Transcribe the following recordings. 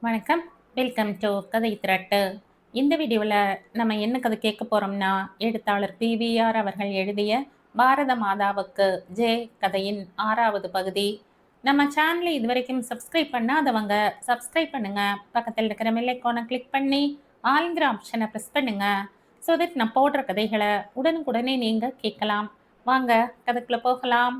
வணக்கம். Welcome to கதை திரட்டு. இந்த வீடியோவில் நம்ம என்ன கதை கேட்க போகிறோம்னா, எழுத்தாளர் பிவிஆர் அவர்கள் எழுதிய பாரத மாதாவுக்கு ஜே கதையின் 6வது பகுதி. நம்ம சேனலை இதுவரைக்கும் சப்ஸ்கிரைப் பண்ணாதவங்க சப்ஸ்கிரைப் பண்ணுங்க. பக்கத்தில் இருக்கிற பெல் ஐகானை கிளிக் பண்ணி ஆல்ங்கிற ஆப்ஷனை ப்ரெஸ் பண்ணுங்க. ஸோ தட் நான் போடுற கதைகளை உடனுக்குடனே நீங்கள் கேட்கலாம். வாங்க கதைக்குள்ளே போகலாம்.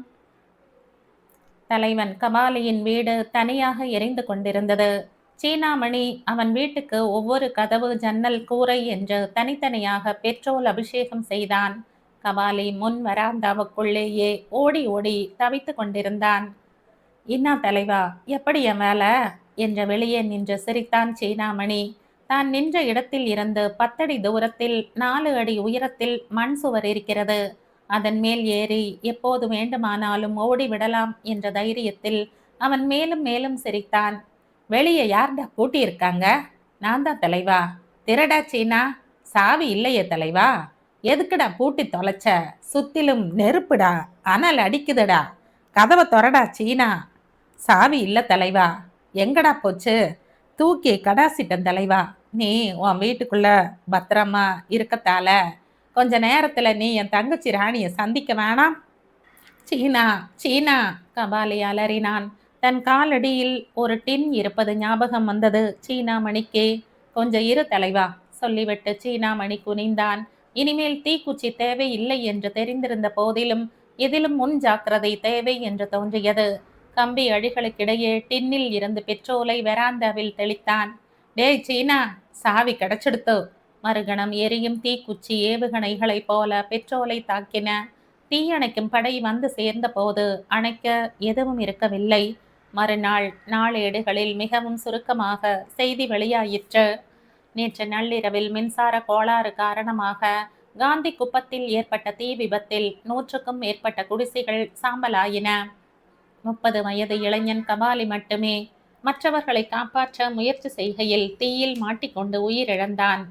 தலைவன் கபாலியின் வீடு தனியாக எரிந்து கொண்டிருந்தது. சீனாமணி அவன் வீட்டுக்கு ஒவ்வொரு கதவு, ஜன்னல், கூரை என்று தனித்தனியாக பெட்ரோல் அபிஷேகம் செய்தான். கபாலி முன் வராந்தாவுக்குள்ளேயே ஓடி ஓடி தவித்து கொண்டிருந்தான். இன்னா தலைவா, எப்படி என் வேலை என்ற வெளியே நின்று சிரித்தான் சீனாமணி. தான் நின்ற இடத்தில் இருந்து 10 அடி தூரத்தில் 4 அடி உயரத்தில் மண் சுவர் இருக்கிறது. அதன் மேல் ஏறி எப்போது வேண்டுமானாலும் ஓடிவிடலாம் என்ற தைரியத்தில் அவன் மேலும் மேலும் சிரித்தான். வெளியே யார்டா பூட்டி இருக்காங்க? நான் தான் தலைவா. திரடா சீனா, சாவி இல்லையே தலைவா. எதுக்குடா பூட்டி தொலைச்ச? சுத்திலும் நெருப்புடா, அனல் அடிக்குதுடா. கதவை தொறடா சீனா. சாவி இல்ல தலைவா. எங்கடா போச்சு? தூக்கி கடாசிட்டன் தலைவா. நீ உன் வீட்டுக்குள்ள பத்திரமா இருக்கத்தால கொஞ்ச நேரத்துல நீ என் தங்கச்சி ராணியை சந்திக்க வேணாம்? சீனா சீனா, கபாலி அலறினான். தன் காலடியில் ஒரு டின் இருப்பது ஞாபகம் வந்தது சீனாமணிக்கே. கொஞ்சம் இரு தலைவா சொல்லிவிட்டு சீனாமணி குனிந்தான். இனிமேல் தீக்குச்சி தேவை இல்லை என்று தெரிந்திருந்த போதிலும் எதிலும் முன் ஜாக்கிரதை தேவை என்று தோன்றியது. கம்பி அழிகளுக்கிடையே டின்னில் இருந்து பெட்ரோலை வெராந்தாவில் தெளித்தான். டேய் சீனா, சாவி கிடைச்செடுத்தோ. மறுகணம் எரியும் தீக்குச்சி ஏவுகணைகளைப் போல பெட்ரோலை தாக்கின. தீயணைக்கும் படை வந்து சேர்ந்த போது அணைக்க எதுவும் இருக்கவில்லை. மறுநாள் நாளேடுகளில் மிகவும் சுருக்கமாக செய்தி வெளியாயிற்று. நேற்று நள்ளிரவில் மின்சார கோளாறு காரணமாக காந்தி குப்பத்தில் ஏற்பட்ட தீ விபத்தில் 100க்கும் மேற்பட்ட குடிசைகள் சாம்பலாயின. 30 வயது இளைஞன் கபாலி மட்டுமே மற்றவர்களை காப்பாற்ற முயற்சி செய்கையில் தீயில் மாட்டிக்கொண்டு உயிரிழந்தான்.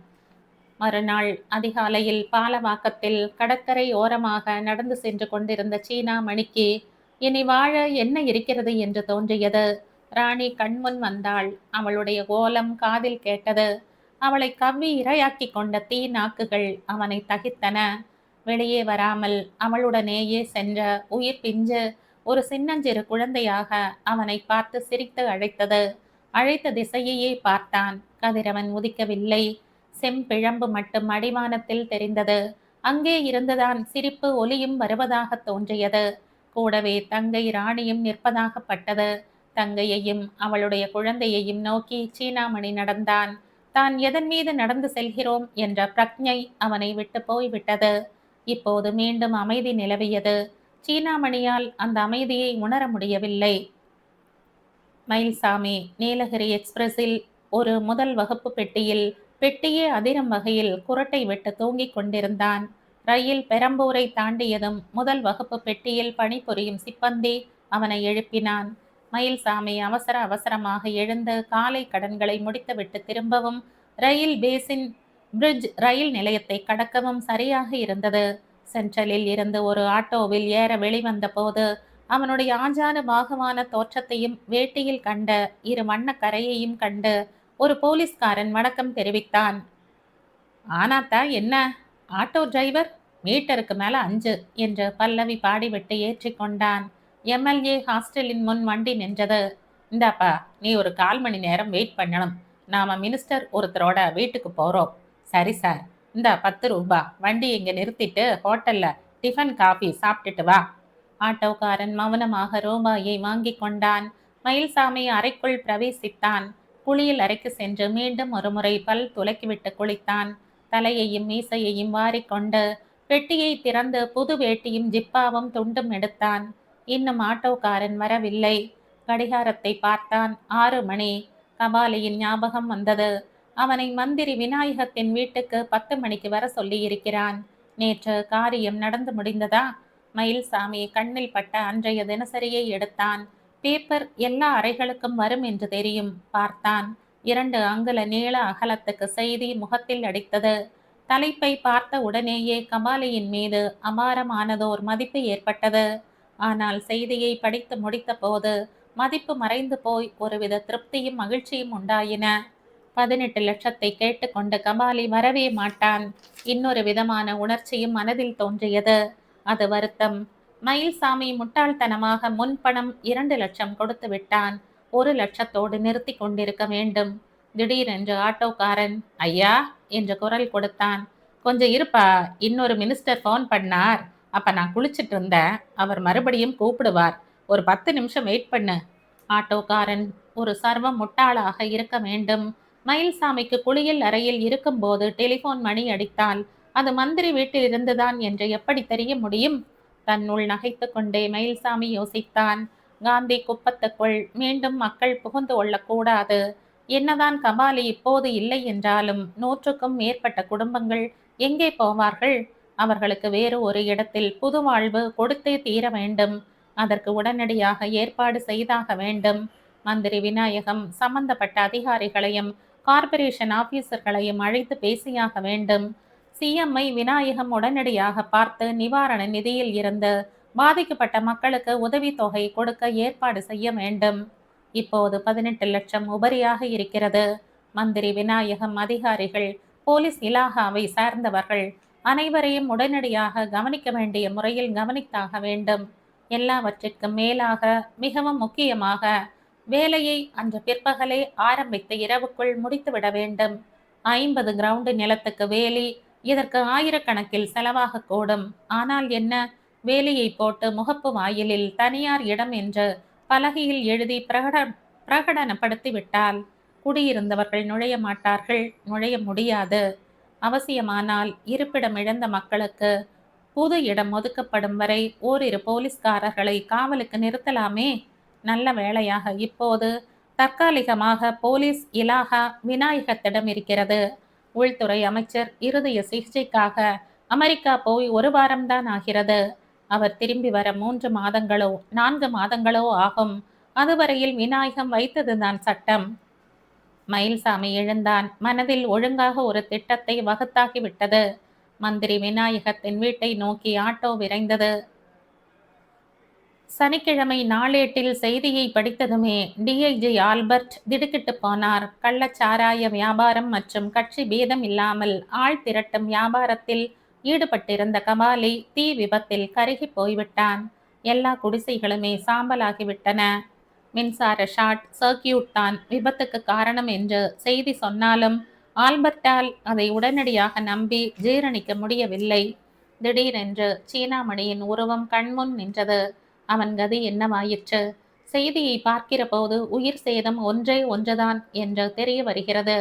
மறுநாள் அதிகாலையில் பாலவாக்கத்தில் கடற்கரை ஓரமாக நடந்து சென்று கொண்டிருந்த சீனாமணிக்கு இனி வாழ என்ன இருக்கிறது என்று தோன்றியது. ராணி கண்முன் வந்தாள். அவளுடைய கோலம் காதில் கேட்டது. அவளை கவ்வி இரையாக்கி கொண்ட தீ நாக்குகள் அவனை தகித்தன. வெளியே வராமல் அவளுடனேயே சென்ற உயிர் பிஞ்சு ஒரு சின்னஞ்சிறு குழந்தையாக அவனை பார்த்து சிரித்து அழைத்தது. அழைத்த திசையையே பார்த்தான். கதிரவன் உதிக்கவில்லை. செம்பிழம்பு மட்டும் அடிவானத்தில் தெரிந்தது. அங்கே இருந்துதான் சிரிப்பு ஒலியும் வருவதாக தோன்றியது. கூடவே தங்கை ராணியும் நிற்பதாகப்பட்டது. தங்கையையும் அவளுடைய குழந்தையையும் நோக்கி சீனாமணி நடந்தான். தான் எதன் மீது நடந்து செல்கிறோம் என்ற பிரக்ஞை அவனை விட்டு போய்விட்டது. இப்போது மீண்டும் அமைதி நிலவியது. சீனாமணியால் அந்த அமைதியை உணர முடியவில்லை. மயில்சாமி நீலகிரி எக்ஸ்பிரஸில் ஒரு முதல் வகுப்பு பெட்டியே அதிரும் வகையில் குரட்டை விட்டு தூங்கிக் கொண்டிருந்தான். ரயில் பெரம்பூரை தாண்டியதும் முதல் வகுப்பு பெட்டியில் பணிபுரியும் சிப்பந்தி அவனை எழுப்பினான். மயில்சாமி அவசர அவசரமாக எழுந்து காலை கடன்களை முடித்துவிட்டு திரும்பவும் ரயில் பேசின் பிரிட்ஜ் ரயில் நிலையத்தை கடக்கவும் சரியாக இருந்தது. சென்ட்ரலில் இருந்து ஒரு ஆட்டோவில் ஏற வெளிவந்த போது அவனுடைய ஆஜான பாகமான தோற்றத்தையும் வேட்டியில் கண்ட இரு வண்ண கரையையும் கண்டு ஒரு போலீஸ்காரன் வணக்கம் தெரிவித்தான். ஆனாத்தா என்ன, ஆட்டோ டிரைவர் மீட்டருக்கு மேல 5 என்று பல்லவி பாடிவிட்டு ஏற்றிக்கொண்டான். எம்எல்ஏ ஹாஸ்டலின் முன் வண்டி நின்றது. இந்தாப்பா, நீ ஒரு 1/4 மணி நேரம் வெயிட் பண்ணணும். நாம மினிஸ்டர் ஒருத்தரோட வீட்டுக்கு போறோம். சரி சார், இந்த 10 ரூபா வண்டி இங்க நிறுத்திட்டு ஹோட்டல்ல டிஃபன் காஃபி சாப்பிட்டுட்டு வா. ஆட்டோக்காரன் மௌனமாக ரூபாயை வாங்கி கொண்டான். மயில்சாமி அறைக்குள் பிரவேசித்தான். குளியல் அறைக்கு சென்று மீண்டும் ஒரு முறை பல் துலக்கிவிட்டு குளித்தான். தலையையும் மீசையையும் வாரிக்கொண்டு பெட்டியை திறந்து புது வேட்டியும் ஜிப்பாவும் துண்டும் எடுத்தான். இன்னும் ஆட்டோக்காரன் வரவில்லை. கடிகாரத்தை பார்த்தான். 6 மணி. கபாலியின் ஞாபகம் வந்தது. அவனை மந்திரி விநாயகத்தின் வீட்டுக்கு 10 மணிக்கு வர சொல்லியிருக்கிறான். நேற்று காரியம் நடந்து முடிந்ததா? மயில்சாமி கண்ணில் பட்ட அன்றைய தினசரியை எடுத்தான். பேப்பர் எல்லா அறைகளுக்கும் வரும் என்று தெரியும். பார்த்தான். 2 அங்குல நீள அகலத்துக்கு செய்தி முகத்தில் அடித்தது. தலைப்பை பார்த்த உடனேயே கபாலியின் மீது அபாரமானதோர் மதிப்பு ஏற்பட்டது. ஆனால் செய்தியை படித்து முடித்த போது மதிப்பு மறைந்து போய் ஒருவித திருப்தியும் மகிழ்ச்சியும் உண்டாயின. 18 லட்சத்தை கேட்டுக்கொண்டு கபாலி வரவே மாட்டான். இன்னொரு விதமான உணர்ச்சியும் மனதில் தோன்றியது. அது வருத்தம். மயில்சாமி முட்டாள்தனமாக முன்பணம் 2 லட்சம் கொடுத்து விட்டான். 1 லட்சத்தோடு நிறுத்தி கொண்டிருக்க வேண்டும். திடீரென்று ஆட்டோக்காரன் ஐயா என்று குரல் கொடுத்தான். கொஞ்சம் இருப்பா, இன்னொரு மினிஸ்டர் போன் பண்ணார். அப்ப நான் குளிச்சிட்டு இருந்தேன். அவர் மறுபடியும் கூப்பிடுவார். ஒரு 10 நிமிஷம் வெயிட் பண்ணு. ஆட்டோக்காரன் ஒரு சர்வ முட்டாளாக இருக்க வேண்டும். மயில்சாமிக்கு குளியல் அறையில் இருக்கும்போது டெலிபோன் மணி அடித்தால் அது மந்திரி வீட்டில் இருந்துதான் என்று எப்படி தெரிய முடியும்? தன்னுள் நகைத்து கொண்டே மயில்சாமி யோசித்தான். காந்தி குப்பத்துக்குள் மீண்டும் மக்கள் புகுந்து கொள்ளக்கூடாது. என்னதான் கபாலி இப்போது இல்லை என்றாலும் 100க்கும் மேற்பட்ட குடும்பங்கள் எங்கே போவார்கள்? அவர்களுக்கு வேறு ஒரு இடத்தில் புது வாழ்வு கொடுத்தே தீர வேண்டும். அதற்கு உடனடியாக ஏற்பாடு செய்தாக வேண்டும். மந்திரி விநாயகம் சம்பந்தப்பட்ட அதிகாரிகளையும் கார்ப்பரேஷன் ஆபீசர்களையும் அழைத்து பேசியாக வேண்டும். சிஎம்ஐ விநாயகம் உடனடியாக பார்த்து நிவாரண நிதியில் இருந்து பாதிக்கப்பட்ட மக்களுக்கு உதவித்தொகை கொடுக்க ஏற்பாடு செய்ய வேண்டும். இப்போது 18 லட்சம் உபரியாக இருக்கிறது. மந்திரி விநாயகம், அதிகாரிகள், போலீஸ் இலாகாவை சார்ந்தவர்கள் அனைவரையும் உடனடியாக கவனிக்க வேண்டிய முறையில் கவனித்தாக வேண்டும். எல்லாவற்றிற்கும் மேலாக மிகவும் முக்கியமாக வேலையை அன்று பிற்பகலே ஆரம்பித்து இரவுக்குள் முடித்துவிட வேண்டும். 50 கிரவுண்டு நிலத்துக்கு வேலி. இதற்கு ஆயிரக்கணக்கில் செலவாக கூடும். ஆனால் என்ன, வேலியை போட்டு முகப்பு வாயிலில் தனியார் இடம் என்று பலகையில் எழுதி பிரகடனப்படுத்தி விட்டால் குடியிருந்தவர்கள் நுழைய மாட்டார்கள், நுழைய முடியாது. அவசியமானால் இருப்பிடம் இழந்த மக்களுக்கு புது இடம் ஒதுக்கப்படும் வரை ஓரிரு போலீஸ்காரர்களை காவலுக்கு நிறுத்தலாமே. நல்ல வேளையாக இப்போது தற்காலிகமாக போலீஸ் இலாகா விநாயகத்திடம் இருக்கிறது. உள்துறை அமைச்சர் இருதய சிகிச்சைக்காக அமெரிக்கா போய் 1 வாரம்தான் ஆகிறது. அவர் திரும்பி வர 3 மாதங்களோ 4 மாதங்களோ ஆகும். அதுவரையில் விநாயகம் வைத்ததுதான் சட்டம். மயில்சாமி எழுந்தான். மனதில் ஒழுங்காக ஒரு திட்டத்தை வகுத்தாகிவிட்டது. மந்திரி விநாயகத்தின் வீட்டை நோக்கி ஆட்டோ விரைந்தது. சனிக்கிழமை நாளேட்டில் செய்தியை படித்ததுமே டிஐஜி ஆல்பர்ட் திடுக்கிட்டு போனார். கள்ளச்சாராய வியாபாரம் மற்றும் கட்சி பேதம் இல்லாமல் ஆள் திரட்டும் வியாபாரத்தில் ஈடுபட்டிருந்த கபாலி தீ விபத்தில் கருகி போய்விட்டான். எல்லா குடிசைகளுமே சாம்பலாகிவிட்டன. மின்சார ஷார்ட் சர்க்கியூட் தான் விபத்துக்கு காரணம் என்று செய்தி சொன்னாலும் ஆல்பர்ட்டால் அதை உடனடியாக நம்பி ஜீரணிக்க முடியவில்லை. திடீரென்று சீனாமணியின் உருவம் கண்முன் நின்றது. அவன் கதி என்னவாயிற்று? செய்தியை பார்க்கிற போது உயிர் சேதம் ஒன்றே ஒன்றுதான் என்று தெரிய வருகிறது.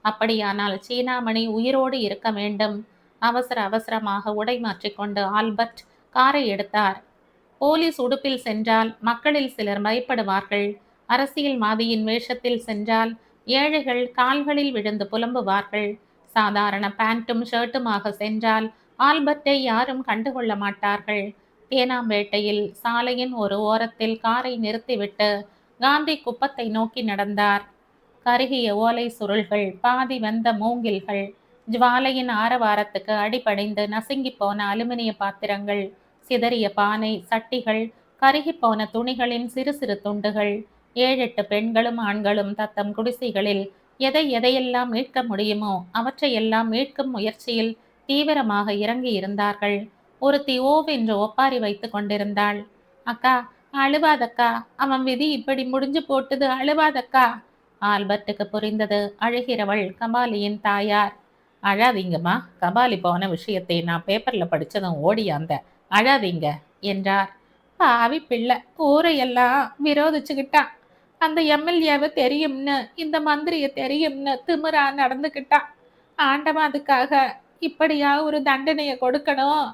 அப்படியானால் சீனாமணி உயிரோடு இருக்க வேண்டும். அவசர அவசரமாக உடை மாற்றிக்கொண்டு ஆல்பர்ட் காரை எடுத்தார். போலீஸ் உடுப்பில் சென்றால் மக்களில் சிலர் பயப்படுவார்கள். அரசியல்வாதியின் வேஷத்தில் சென்றால் ஏழைகள் கால்களில் விழுந்து புலம்புவார்கள். சாதாரண பேண்ட்டும் ஷர்ட்டுமாக சென்றால் ஆல்பர்ட்டை யாரும் கண்டுகொள்ள மாட்டார்கள். தேனாம்பேட்டையில் சாலையின் ஒரு ஓரத்தில் காரை நிறுத்திவிட்டு காந்தி குப்பத்தை நோக்கி நடந்தார். கருகிய ஓலை சுருள்கள், பாதி வெந்த மூங்கில்கள், ஜுவாலையின் ஆரவாரத்துக்கு அடிபடைந்து நசுங்கி போன அலுமினிய பாத்திரங்கள், சிதறிய பானை சட்டிகள், கருகி போன துணிகளின் சிறு சிறு துண்டுகள். 7-8 பெண்களும் ஆண்களும் தத்தம் குடிசைகளில் எதையெல்லாம் மீட்க முடியுமோ அவற்றையெல்லாம் மீட்கும் முயற்சியில் தீவிரமாக இறங்கி இருந்தார்கள். ஒருத்தி ஓவென்று ஒப்பாரி வைத்து கொண்டிருந்தாள். அக்கா, அழுவாதக்கா, அவன் விதி இப்படி முடிஞ்சு போட்டுது, அழுவாதக்கா. ஆல்பர்ட்டுக்கு புரிந்தது. அழுகிறவள் கபாலியின் தாயார். அழாதீங்கம்மா, கபாலி போன விஷயத்தை நான் பேப்பர்ல படிச்சதும் ஓடியாந்த, அழாதீங்க என்றார். பாவி பிள்ளை, ஊரையெல்லாம் விரோதிச்சுக்கிட்டான். அந்த எம்எல்ஏவை தெரியும்னு, இந்த மந்திரிய தெரியும்னு திமிரா நடந்துக்கிட்டான். ஆண்டவன் அதுக்காக இப்படியா ஒரு தண்டனைய கொடுக்கணும்?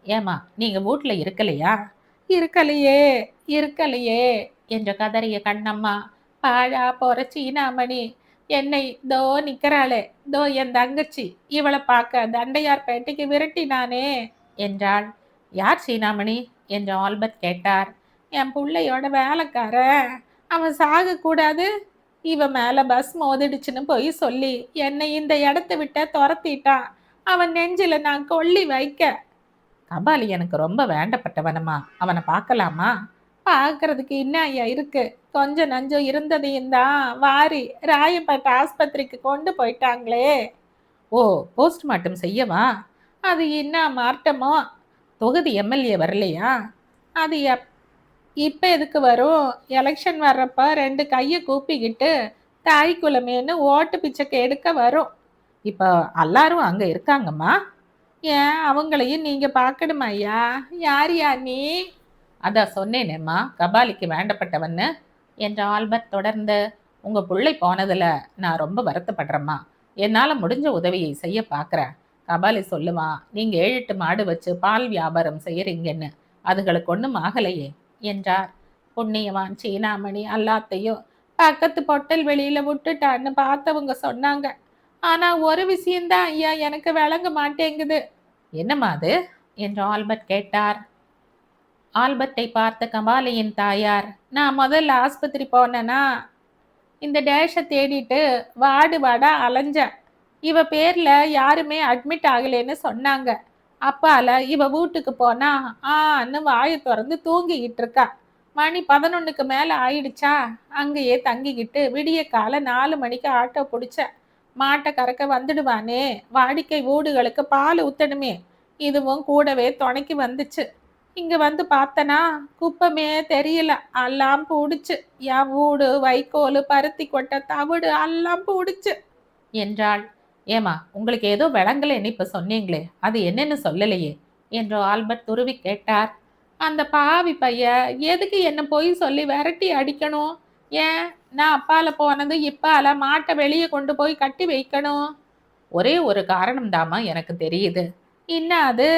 ஏமா, நீங்க வீட்டுல இருக்கலையா? இருக்கலையே இருக்கலையே என்று கதறிய கண்ணம்மா. பாழா போற சீனாமணி என்னை தோ நிக்கிறாளே, தோ என் தங்கச்சி, இவளை பார்க்க தண்டையார் பேட்டைக்கு விரட்டினானே என்றாள். யார் சீனாமணி என்று ஆல்பர்ட் கேட்டார். என் பிள்ளையோட வேலைக்கார, அவன் சாகக்கூடாது, இவன் மேல பஸ் மோதிடுச்சுன்னு போய் சொல்லி என்னை இந்த இடத்த விட்ட துரத்திட்டான். அவன் நெஞ்சில நான் கொள்ளி வைக்க. கபாலி எனக்கு ரொம்ப வேண்டப்பட்டவனம்மா, அவனை பார்க்கலாமா? பார்க்கறதுக்கு என்ன ஐயா இருக்கு? கொஞ்சம் நஞ்சம் இருந்ததையும் தான் வாரி ராயப்பேட்டை ஆஸ்பத்திரிக்கு கொண்டு போயிட்டாங்களே. ஓ! போஸ்ட்மார்ட்டம் செய்யவா? அது என்ன மார்ட்டமோ? தொகுதி எம்எல்ஏ வரலையா? அது இப்ப எதுக்கு வரும்? எலெக்ஷன் வர்றப்ப 2 கைய கூப்பிக்கிட்டு தாய் குலமேன்னு ஓட்டு பிச்சைக்கு எடுக்க வரும். இப்ப எல்லாரும் அங்க இருக்காங்கம்மா. ஏன் அவங்களையும் நீங்க பார்க்கணுமா ஐயா? யார் நீ? அதான் சொன்னேனேம்மா, கபாலிக்கு வேண்டப்பட்டவன்னு என்ற ஆல்பர்ட் தொடர்ந்து, உங்க புள்ளை போனதுல நான் ரொம்ப வருத்தப்படுறேம்மா. என்னால முடிஞ்ச உதவியை செய்ய பார்க்குறேன். கபாலி சொல்லுவான், நீங்க 7 8 மாடு வச்சு பால் வியாபாரம் செய்யறீங்கன்னு. அதுகளுக்கு ஒன்றும் ஆகலையே என்றார். புண்ணியவான் சீனாமணி எல்லாத்தையும் பக்கத்து பொட்டல் வெளியில விட்டுட்டான்னு பார்த்தவங்க சொன்னாங்க. ஆனா ஒரு விஷயம்தான் ஐயா எனக்கு விளங்க மாட்டேங்குது. என்னம்மா அது என்று ஆல்பர்ட் கேட்டார். ஆல்பர்ட்டை பார்த்த கபாலியின் தாயார், நான் முதல்ல ஆஸ்பத்திரி போனேன்னா இந்த டேஷை தேடிட்டு வார்டு வார்டா அலைஞ்சேன். இவ பேர்ல யாருமே அட்மிட் ஆகலைன்னு சொன்னாங்க. அப்பால இவ வீட்டுக்கு போனா ஆன்னு வாயை திறந்து தூங்கிக்கிட்டு இருக்கா. மணி 11க்கு மேல ஆயிடுச்சா. அங்கேயே தங்கிக்கிட்டு விடிய காலை 4 மணிக்கு ஆட்டோ பிடிச்சேன். மாட்டை கறக்க வந்துடுவானே, வாடிக்கை வீடுகளுக்கு பால் ஊத்தணுமே, இதுவும் கூடவே துணைக்கு வந்துச்சு. இங்க வந்து பார்த்தனா குப்பமே தெரியல, எல்லாம் பூடிச்சு. என் வீடு வைக்கோல் பருத்தி கொட்டை தவிடு எல்லாம் பூடிச்சு என்றாள். ஏமா உங்களுக்கு ஏதோ விளங்கலைன்னு இப்ப சொன்னீங்களே, அது என்னன்னு சொல்லலையே என்று ஆல்பர்ட் துருவி கேட்டார். அந்த பாவி பைய எதுக்கு என்ன போய் சொல்லி விரட்டி அடிக்கணும்? ஏன் நான் அப்பால போனது இப்பால மாட்டை வெளியே கொண்டு போய் கட்டி வைக்கணும்? ஒரே ஒரு காரணம் தாமா எனக்கு தெரியுது. என்ன அது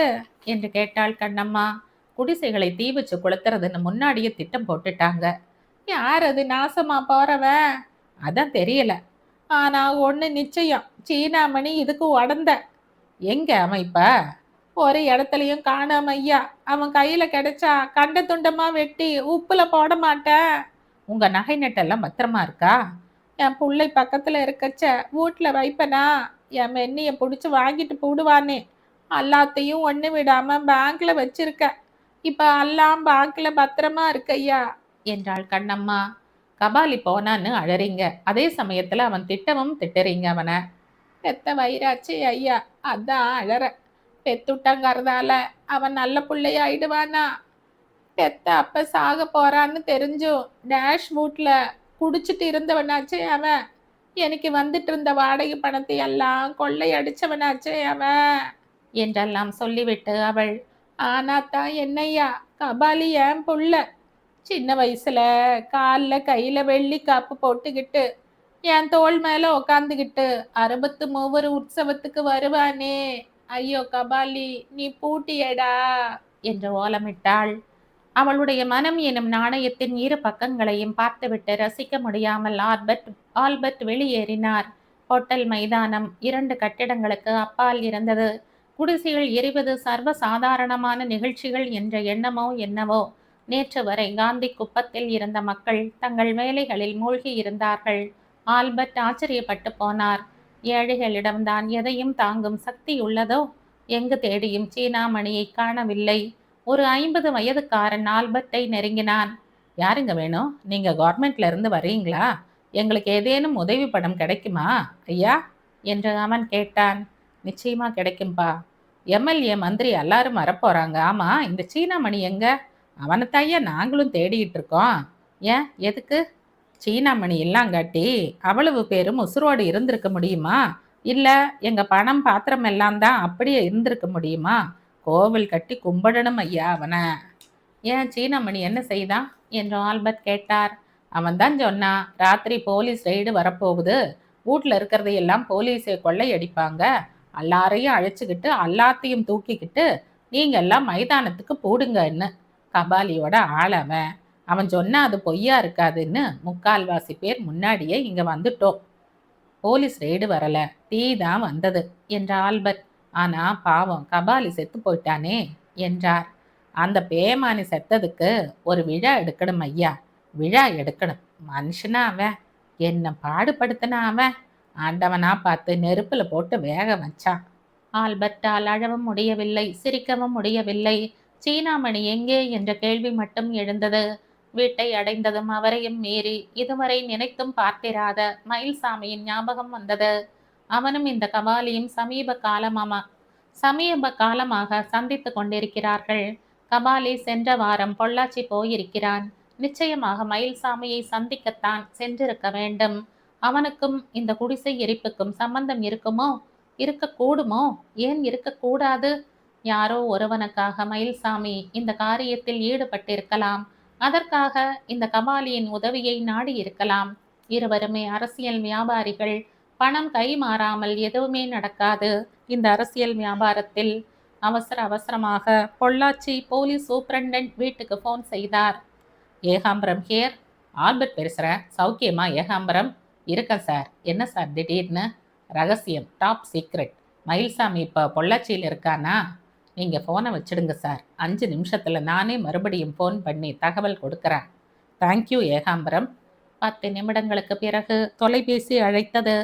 என்று கேட்டாள் கண்ணம்மா. குடிசைகளை தீ வச்சு கொளுத்துறதுன்னு முன்னாடியே திட்டம் போட்டுட்டாங்க. யார் அது நாசமா போறவன்? அதான் தெரியல. ஆனா ஒண்ணு நிச்சயம், சீனாமணி இதுக்கு உடந்த. எங்க அவன் இப்ப? ஒரு இடத்துலயும் காணாம ஐயா. அவன் கையில கிடைச்சா கண்ட துண்டமா வெட்டி உப்புல போட மாட்டேன். உங்க நகை நட்டெல்லாம் பத்திரமா இருக்கா? என் புள்ளை பக்கத்துல இருக்கச்ச வீட்டுல வைப்பனா, என் மென்னிய பிடிச்சி வாங்கிட்டு போடுவானே. எல்லாத்தையும் ஒண்ணு விடாம பேங்க்ல வச்சிருக்க. இப்ப எல்லாம் பேங்க்ல பத்திரமா இருக்கையா என்றாள் கண்ணம்மா. கபாலி போனான்னு அழறீங்க, அதே சமயத்துல அவன் திட்டமும் திட்டுறீங்க அவனை. பெத்த வயிறாச்சு ஐயா, அதான் அழற. பெத்துட்டங்கிறதால அவன் நல்ல பிள்ளையாயிடுவானா? பெத்த அப்ப சாக போறான்னு தெரிஞ்சும் டேஷ் வீட்ல குடிச்சிட்டு இருந்தவனாச்சே அவன். எனக்கு வந்துட்டு இருந்த வாடகை பணத்தை எல்லாம் கொள்ளையடிச்சவனாச்சே அவன் என்றெல்லாம் சொல்லிவிட்டு அவள், ஆனாத்தான் என்னையா, கபாலி ஏன் புள்ள. சின்ன வயசுல காலில் கையில வெள்ளி காப்பு போட்டுக்கிட்டு என் தோள் மேல உக்காந்துக்கிட்டு 63 உற்சவத்துக்கு வருவானே. ஐயோ கபாலி, நீ பூட்டியடா என்று ஓலமிட்டாள். அவளுடைய மனம் எனும் நாணயத்தின் இரு பக்கங்களையும் பார்த்துவிட்டு ரசிக்க முடியாமல் ஆல்பர்ட் வெளியேறினார். ஹோட்டல் மைதானம் 2 கட்டிடங்களுக்கு அப்பால் இருந்தது. குடிசைகள் எரிவது சர்வ சாதாரணமான நிகழ்ச்சிகள் என்ற எண்ணமோ என்னவோ. நேற்று வரை காந்தி குப்பத்தில் இருந்த மக்கள் தங்கள் வேலைகளில் மூழ்கி இருந்தார்கள். ஆல்பர்ட் ஆச்சரியப்பட்டு போனார். ஏழைகளிடம்தான் எதையும் தாங்கும் சக்தி உள்ளதோ? எங்கு தேடியும் சீனாமணியை காணவில்லை. ஒரு 50 வயதுக்காரன் ஆல்பர்ட்டை நெருங்கினான். யாருங்க வேணும்? நீங்க கவர்மெண்ட்ல இருந்து வரீங்களா? எங்களுக்கு ஏதேனும் உதவி படம் கிடைக்குமா ஐயா என்று அவன் கேட்டான். நிச்சயமா கிடைக்கும்பா. எம்எல்ஏ மந்திரி எல்லாரும் வரப்போறாங்க. ஆமா, இந்த சீனாமணி எங்க? அவனைத்தாய்யா நாங்களும் தேடிக்கிட்டு இருக்கோம். ஏன் எதுக்கு? சீனாமணி இல்லாங்காட்டி அவ்வளவு பேரும் உசுரோடு இருந்திருக்க முடியுமா? இல்ல எங்க பணம் பாத்திரம் எல்லாம் தான் அப்படியே இருந்திருக்க முடியுமா? கோவில் கட்டி கும்பிடணும் ஐயா அவனை. ஏன் சீனாமணி என்ன செய்தான் என்று ஆல்பர்ட் கேட்டார். அவன் தான் சொன்னான், ராத்திரி போலீஸ் ரெய்டு வரப்போகுது, வீட்டில் இருக்கிறதையெல்லாம் போலீஸை கொள்ளையடிப்பாங்க, எல்லாரையும் அழைச்சிக்கிட்டு எல்லாத்தையும் தூக்கிக்கிட்டு நீங்க எல்லாம் மைதானத்துக்கு போடுங்கன்னு. கபாலியோட ஆள் அவன். அவன் சொன்னா அது பொய்யா இருக்காதுன்னு முக்கால்வாசி பேர் முன்னாடியே இங்க வந்துட்டோம். போலீஸ் ரெய்டு வரல, தீ தான் வந்தது என்ற ஆல்பர்ட். ஆனா பாவம் கபாலி செத்து போயிட்டானே என்றார். அந்த பேமானி செத்ததுக்கு ஒரு விழா எடுக்கணும் ஐயா, விழா எடுக்கணும். மனுஷனா அவன், என்ன பாடுபடுத்தினா அவன். ஆண்டவனா பார்த்து நெருப்புல போட்டு வேக வச்சான். ஆல்பர்ட்டால் அழவும் முடியவில்லை, சிரிக்கவும் முடியவில்லை. சீனாமணி எங்கே என்ற கேள்வி மட்டும் எழுந்தது. வீட்டை அடைந்ததும் அவரையும் மீறி இதுவரை நினைத்தும் பார்த்திராத மயில்சாமியின் ஞாபகம் வந்தது. அவனும் இந்த கபாலியும் சமீப காலமாக சந்தித்து கொண்டிருக்கிறார்கள். கபாலி சென்ற வாரம் பொள்ளாச்சி போயிருக்கிறான். நிச்சயமாக மயில்சாமியை சந்திக்கத்தான் சென்றிருக்க வேண்டும். அவனுக்கும் இந்த குடிசை எரிப்புக்கும் சம்பந்தம் இருக்குமோ? இருக்கக்கூடுமோ? ஏன் இருக்கக்கூடாது? யாரோ ஒருவனுக்காக மயில்சாமி இந்த காரியத்தில் ஈடுபட்டிருக்கலாம். அதற்காக இந்த கபாலியின் உதவியை நாடி இருக்கலாம். இருவருமே அரசியல் வியாபாரிகள். பணம் கை மாறாமல் எதுவுமே நடக்காது. இந்த அரசியல் வியாபாரத்தில் அவசரமாக பொள்ளாச்சி போலீஸ் சூப்பரண்டன்ட் வீட்டுக்கு ஃபோன் செய்தார். ஏகாம்பரம் ஹியர். ஆல்பர்ட் பேசுகிறேன். சௌக்கியமா ஏகாம்பரம்? இருக்கேன் சார். என்ன சார் திடீர்னு? ரகசியம், டாப் சீக்ரெட். மயில்சாமி இப்போ பொள்ளாச்சியில் இருக்கானா? நீங்கள் ஃபோனை வச்சிடுங்க சார். 5 நிமிஷத்தில் நானே மறுபடியும் ஃபோன் பண்ணி தகவல் கொடுக்குறேன். தேங்க்யூ ஏகாம்பரம். 10 நிமிடங்களுக்கு பிறகு தொலைபேசி அழைத்தது.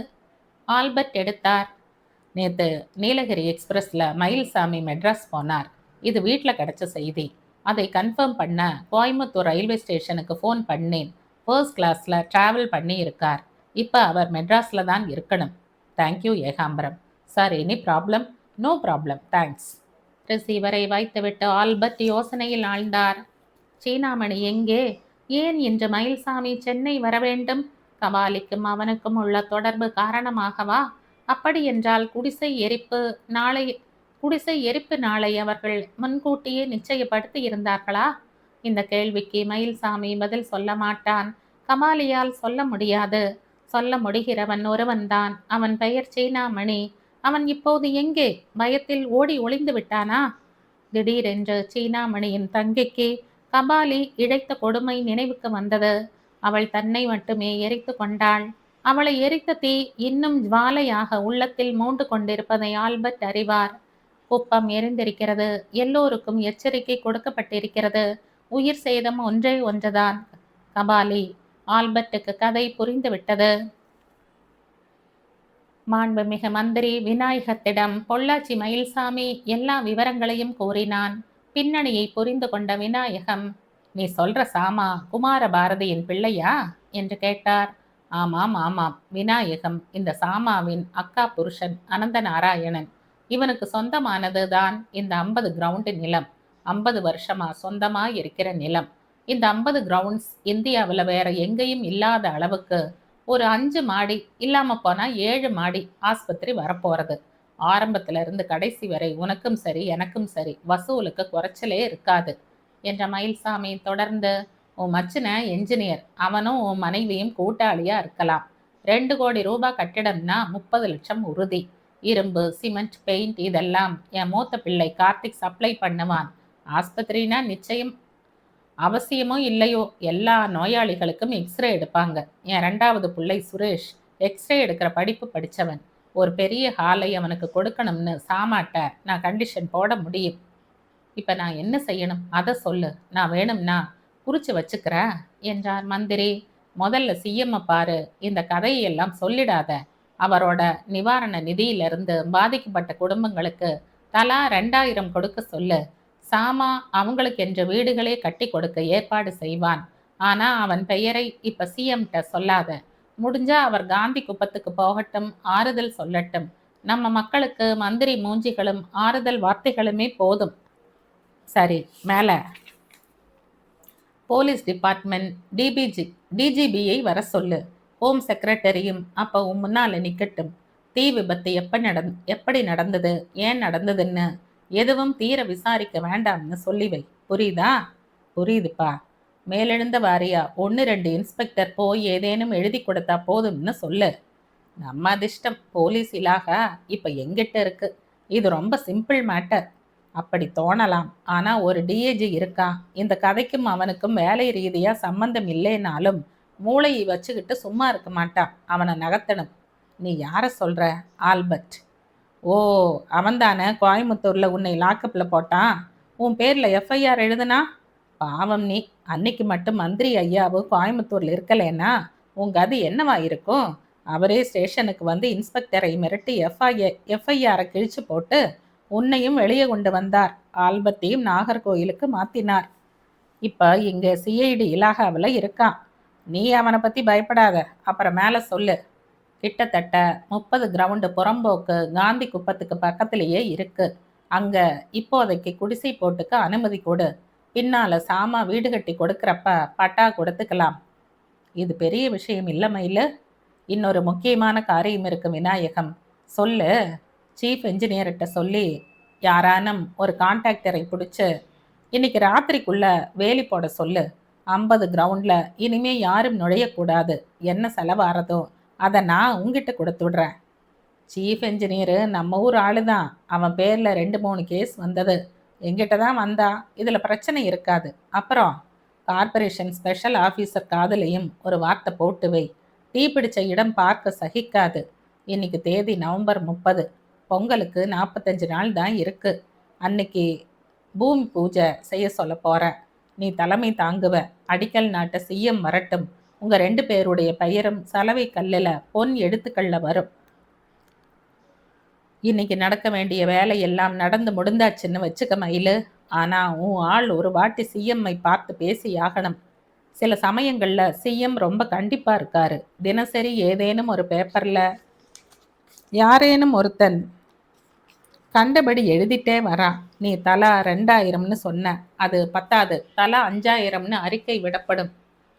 ஆல்பர்ட் எடுத்தார். நேற்று நீலகிரி எக்ஸ்பிரஸில் மயில்சாமி மெட்ராஸ் போனார். இது வீட்டில் கிடச்ச செய்தி. அதை கன்ஃபார்ம் பண்ண கோயம்புத்தூர் ரயில்வே ஸ்டேஷனுக்கு ஃபோன் பண்ணேன். ஃபர்ஸ்ட் கிளாஸில் ட்ராவல் பண்ணி இருக்கார். இப்போ அவர் மெட்ராஸில் தான் இருக்கணும். Thank you Ekambaram. Sir, any problem? No problem, thanks. ரிசீவரை வைத்துவிட்டு ஆல்பர்ட் யோசனையில் ஆழ்ந்தார். சீனாமணி எங்கே? ஏன் இன்று மயில்சாமி சென்னை வர வேண்டும்? கபாலிக்கும் அவனுக்கும் உள்ள தொடர்பு காரணமாகவா? அப்படியென்றால் குடிசை எரிப்பு நாளை அவர்கள் முன்கூட்டியே நிச்சயப்படுத்தி இருந்தார்களா? இந்த கேள்விக்கு மயில்சாமி பதில் சொல்ல மாட்டான். கபாலியால் சொல்ல முடியாது. சொல்ல முடிகிறவன் ஒருவன்தான். அவன் பெயர் சீனாமணி. அவன் இப்போது எங்கே? பயத்தில் ஓடி ஒளிந்து விட்டானா? திடீரென்று சீனாமணியின் தங்கைக்கு கபாலி இழைத்த கொடுமை நினைவுக்கு வந்தது. அவள் தன்னை மட்டுமே எரித்து கொண்டாள். அவளை எரித்த தீ இன்னும் ஜுவாலையாக உள்ளத்தில் மூண்டு கொண்டிருப்பதை ஆல்பர்ட் அறிவார். குப்பம் எரிந்திருக்கிறது. எல்லோருக்கும் எச்சரிக்கை கொடுக்கப்பட்டிருக்கிறது. உயிர் சேதம் ஒன்றே ஒன்றுதான். கபாலி. ஆல்பர்ட்டுக்கு கதை புரிந்துவிட்டது. மாண்புமிகு மந்திரி விநாயகத்திடம் பொள்ளாச்சி மயில்சாமி எல்லா விவரங்களையும் கூறினான். பின்னணியை புரிந்து கொண்ட விநாயகம், நீ சொல்ற சாமா குமார பாரதியின் பிள்ளையா என்று கேட்டார். ஆமாம் ஆமாம் விநாயகம், இந்த சாமாவின் அக்கா புருஷன் அனந்த நாராயணன். இவனுக்கு சொந்தமானது தான் இந்த 50 கிரவுண்டு நிலம். 50 வருஷமா சொந்தமா இருக்கிற நிலம். இந்த 50 கிரவுண்ட்ஸ் இந்தியாவில் வேற எங்கேயும் இல்லாத அளவுக்கு ஒரு 5 மாடி, இல்லாம போனா 7 மாடி ஆஸ்பத்திரி வரப்போறது. ஆரம்பத்துல இருந்து கடைசி வரை உனக்கும் சரி எனக்கும் சரி வசூலுக்கு குறைச்சலே இருக்காது என்ற மயில்சாமி தொடர்ந்து, உன் மச்சின என்ஜினியர், அவனும் உன் மனைவியும் கூட்டாளியா இருக்கலாம். 2 கோடி ரூபாய் கட்டிடம்னா 30 லட்சம் உறுதி. இரும்பு, சிமெண்ட், பெயிண்ட் இதெல்லாம் என் மூத்த பிள்ளை கார்த்திக் சப்ளை பண்ணுவான். ஆஸ்பத்திரினா நிச்சயம் அவசியமோ இல்லையோ எல்லா நோயாளிகளுக்கும் எக்ஸ்ரே எடுப்பாங்க. என் 2வது பிள்ளை சுரேஷ் எக்ஸ்ரே எடுக்கிற படிப்பு படித்தவன். ஒரு பெரிய ஹாலை அவனுக்கு கொடுக்கணும்னு சாமாட்ட நான் கண்டிஷன் போட முடியும். இப்போ நான் என்ன செய்யணும் அதை சொல்லு. நான் வேணும்னா குறித்து வச்சுக்கிறேன் என்றார் மந்திரி. முதல்ல சிஎம்மை பாரு. இந்த கதையெல்லாம் சொல்லிடாத. அவரோட நிவாரண நிதியிலிருந்து பாதிக்கப்பட்ட குடும்பங்களுக்கு தலா 2000 கொடுக்க சொல்லு. சாமா அவங்களுக்கு என்ற வீடுகளே கட்டி கொடுக்க ஏற்பாடு செய்வான். ஆனா அவன் பெயரை இப்ப சிஎம்கிட்ட சொல்லாத. முடிஞ்சா அவர் காந்தி குப்பத்துக்கு போகட்டும், ஆறுதல் சொல்லட்டும். நம்ம மக்களுக்கு மந்திரி மூஞ்சிகளும் ஆறுதல் வார்த்தைகளுமே போதும். சரி, மேல போலீஸ் டிபார்ட்மெண்ட் டிஜிபியை வர சொல்லு. ஹோம் செக்ரட்டரியும் அப்போ முன்னால நிக்கட்டும். தீ விபத்து எப்படி நடந்தது, ஏன் நடந்ததுன்னு எதுவும் தீர விசாரிக்க வேண்டாம்னு சொல்லிவை. புரியுதா? புரியுதுப்பா. மேலெழுந்த வாரியா 1-2 இன்ஸ்பெக்டர் போய் ஏதேனும் எழுதி கொடுத்தா போதும்னு சொல்லு. நம்ம அதிர்ஷ்டம் போலீஸ் இலாகா இப்போ எங்கிட்ட இருக்கு. இது ரொம்ப சிம்பிள் மேட்டர். அப்படி தோணலாம். ஆனா ஒரு டிஏஜி இருக்கான். இந்த கதைக்கும் அவனுக்கும் வேலை ரீதியா சம்பந்தம் இல்லைனாலும் மூளையை வச்சுக்கிட்டு சும்மா இருக்க மாட்டான். அவனை நகர்த்தணும். நீ யாரை சொல்ற? ஆல்பர்ட். ஓ, அவன்தானே கோயம்புத்தூரில் உன்னை லாக்கப்பில் போட்டான். உன் பேரில் எஃப்ஐஆர் எழுதுனா? பாவம் நீ. அன்னைக்கு மட்டும் மந்திரி ஐயாவு கோயம்புத்தூரில் இருக்கலேன்னா உன் கதி என்னவா இருக்கும்? அவரே ஸ்டேஷனுக்கு வந்து இன்ஸ்பெக்டரை மிரட்டி எஃப்ஐஆரை கிழிச்சு போட்டு உன்னையும் வெளியே கொண்டு வந்தார். ஆல்பர்ட்டையும் நாகர்கோயிலுக்கு மாற்றினார். இப்போ இங்கே சிஐடி இலாகாவில் இருக்கான். நீ அவனை பற்றி பயப்படாத, அப்புறம் மேலே சொல்லு. கிட்டத்தட்ட 30 கிரவுண்டு புறம்போக்கு காந்தி குப்பத்துக்கு பக்கத்திலேயே இருக்கு. அங்கே இப்போதைக்கு குடிசை போட்டுக்க அனுமதி கொடு. பின்னால் சாமா வீடு கட்டி கொடுக்குறப்ப பட்டா கொடுத்துக்கலாம். இது பெரிய விஷயம் இல்லை மயிலு. இன்னொரு முக்கியமான காரியம் இருக்கு விநாயகம். சொல்லு. சீஃப் இன்ஜினியர்கிட்ட சொல்லி யாரானும் ஒரு கான்ட்ராக்டரை பிடிச்சி இன்னைக்கு ராத்திரிக்குள்ள வேலி போட சொல்லு. 50 கிரவுண்டில் இனிமே யாரும் நுழையக்கூடாது. என்ன செலவாகிறதோ அதை நான் உங்ககிட்ட கொடுத்துடுறேன். சீஃப் இன்ஜினியரு நம்ம ஊர் ஆளு தான். அவன் பேரில் 2-3 கேஸ் வந்தது. எங்கிட்ட தான் வந்தா. இதில் பிரச்சனை இருக்காது. அப்புறம் கார்பரேஷன் ஸ்பெஷல் ஆஃபீஸர் காதலையும் ஒரு வார்த்தை போட்டு வை. தீ பிடிச்ச இடம் பார்க்க சகிக்காது. இன்னைக்கு தேதி நவம்பர் 30. பொங்கலுக்கு 45 நாள் தான் இருக்கு. அன்னைக்கு பூமி பூஜை செய்ய சொல்ல போற. நீ தலைமை தாங்குவ. அடிக்கல் நாட்ட சிஎம் வரட்டும். உங்க 2 பேருடைய பெயரும் சலவை கல்லில் பொன் எழுத்துக்கள்ல வரும். இன்னைக்கு நடக்க வேண்டிய வேலை எல்லாம் நடந்து முடிந்தாச்சுன்னு வச்சுக்க மயிலு. ஆனால் உன் ஆள் ஒரு வாட்டி சிஎம்ஐ பார்த்து பேசி ஆகணும். சில சமயங்களில் சிஎம் ரொம்ப கண்டிப்பாக இருக்காரு. தினசரி ஏதேனும் ஒரு பேப்பரில் யாரேனும் ஒருத்தன் கண்டபடி எழுதிட்டே வரான். நீ தலா 2000ன்னு சொன்ன, அது பத்தாது. தலா 5000ன்னு அறிக்கை விடப்படும்.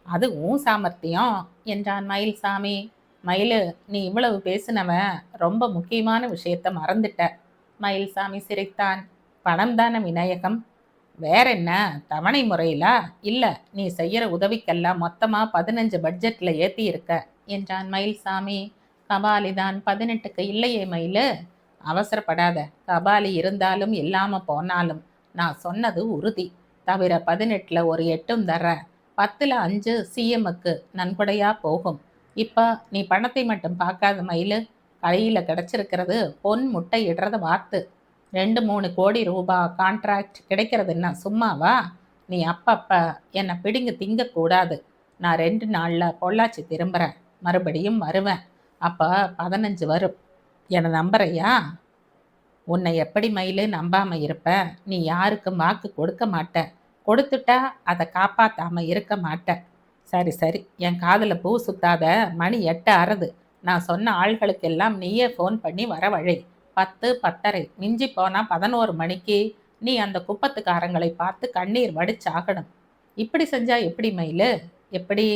அது உன் சாமர்த்தியம் என்றான் மயில்சாமி. மயிலு, நீ இவ்வளவு பேசினவன் ரொம்ப முக்கியமான விஷயத்த மறந்துட்ட. மயில்சாமி சிரித்தான். பணம் தானே விநாயகம். வேற என்ன, தவணை முறையிலா? இல்லை, நீ செய்கிற உதவிக்கெல்லாம் மொத்தமாக 15 பட்ஜெட்டில் ஏற்றி இருக்க என்றான் மயில்சாமி. கபாலிதான் 18க்கு இல்லையே மயிலு. அவசரப்படாத. கபாலி இருந்தாலும் இல்லாமல் போனாலும் நான் சொன்னது உறுதி. தவிர 18ல் ஒரு 8ம் தர. 10ல் 5 சிஎம்முக்கு நன்கொடையாக போகும். இப்போ நீ பணத்தை மட்டும் பார்க்காத மயிலு. கையில் கிடச்சிருக்கிறது பொன் முட்டை இடுறத வார்த்து. 2-3 கோடி ரூபாய் கான்ட்ராக்ட் கிடைக்கிறதுன்னா சும்மாவா? நீ அப்பப்போ என்னை பிடிங்க திங்கக்கூடாது. நான் 2 நாளில் பொள்ளாச்சி திரும்புகிறேன். மறுபடியும் வருவேன். அப்போ 15 வரும். என்னை நம்புறையா? உன்னை எப்படி மயிலு நம்பாமல் இருப்ப? நீ யாருக்கும் வாக்கு கொடுக்க மாட்ட. கொடுத்துட்டா அதை காப்பாற்றாமல் இருக்க மாட்டேன். சரி சரி, என் காதில் பூ சுத்தாத. மணி 8 ஆறுது. நான் சொன்ன ஆள்களுக்கெல்லாம் நீயே ஃபோன் பண்ணி வரவழை. 10, 10:30, மிஞ்சி போனால் 11 மணிக்கு நீ அந்த குப்பத்துக்காரங்களை பார்த்து கண்ணீர் வடிச்சாகணும். இப்படி செஞ்சா எப்படி மயிலு? எப்படி?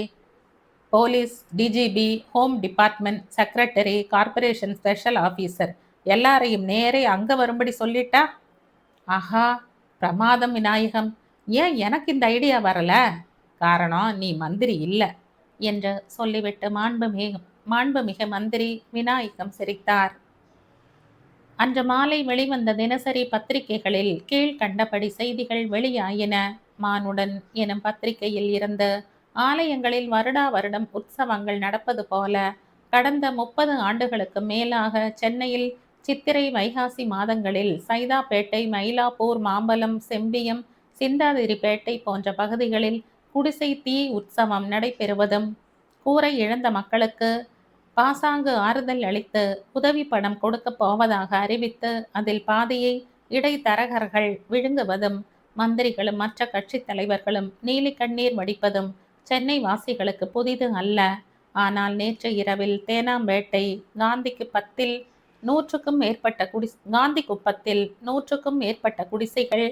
Police, DGP, home department secretary, corporation special officer எல்லாரையும் நேரே அங்கே வரும்படி சொல்லிட்டா? ஆஹா, பிரமாதம் விநாயகம். ஏன் எனக்கு இந்த ஐடியா வரல? காரணம், நீ மந்திரி இல்லை என்று சொல்லிவிட்டு மாண்புமிகு மந்திரி விநாயகம் சிரித்தார். அன்று மாலை வெளிவந்த தினசரி பத்திரிகைகளில் கீழ்கண்டபடி செய்திகள் வெளியாயின. மானுடன் எனும் பத்திரிகையில் இருந்து ஆலயங்களில் வருடா வருடம் உற்சவங்கள் நடப்பது போல கடந்த 30 ஆண்டுகளுக்கு மேலாக சென்னையில் சித்திரை வைகாசி மாதங்களில் சைதாப்பேட்டை, மயிலாப்பூர், மாம்பலம், செம்பியம், சிந்தாதிரிப்பேட்டை போன்ற பகுதிகளில் குடிசை தீ உற்சவம் நடைபெறுவதும், கூரை இழந்த மக்களுக்கு பாசாங்கு ஆறுதல் அளித்து உதவி பணம் கொடுக்க போவதாக அறிவித்து அதில் பாதியை இடைத்தரகர்கள் விழுங்குவதும், மந்திரிகளும் மற்ற கட்சி தலைவர்களும் நீலி கண்ணீர் வடிப்பதும் சென்னை வாசிகளுக்கு புதிது அல்ல. ஆனால் நேற்று இரவில் தேனாம்பேட்டை காந்தி குப்பத்தில் 100க்கும் மேற்பட்ட குடிசைகள்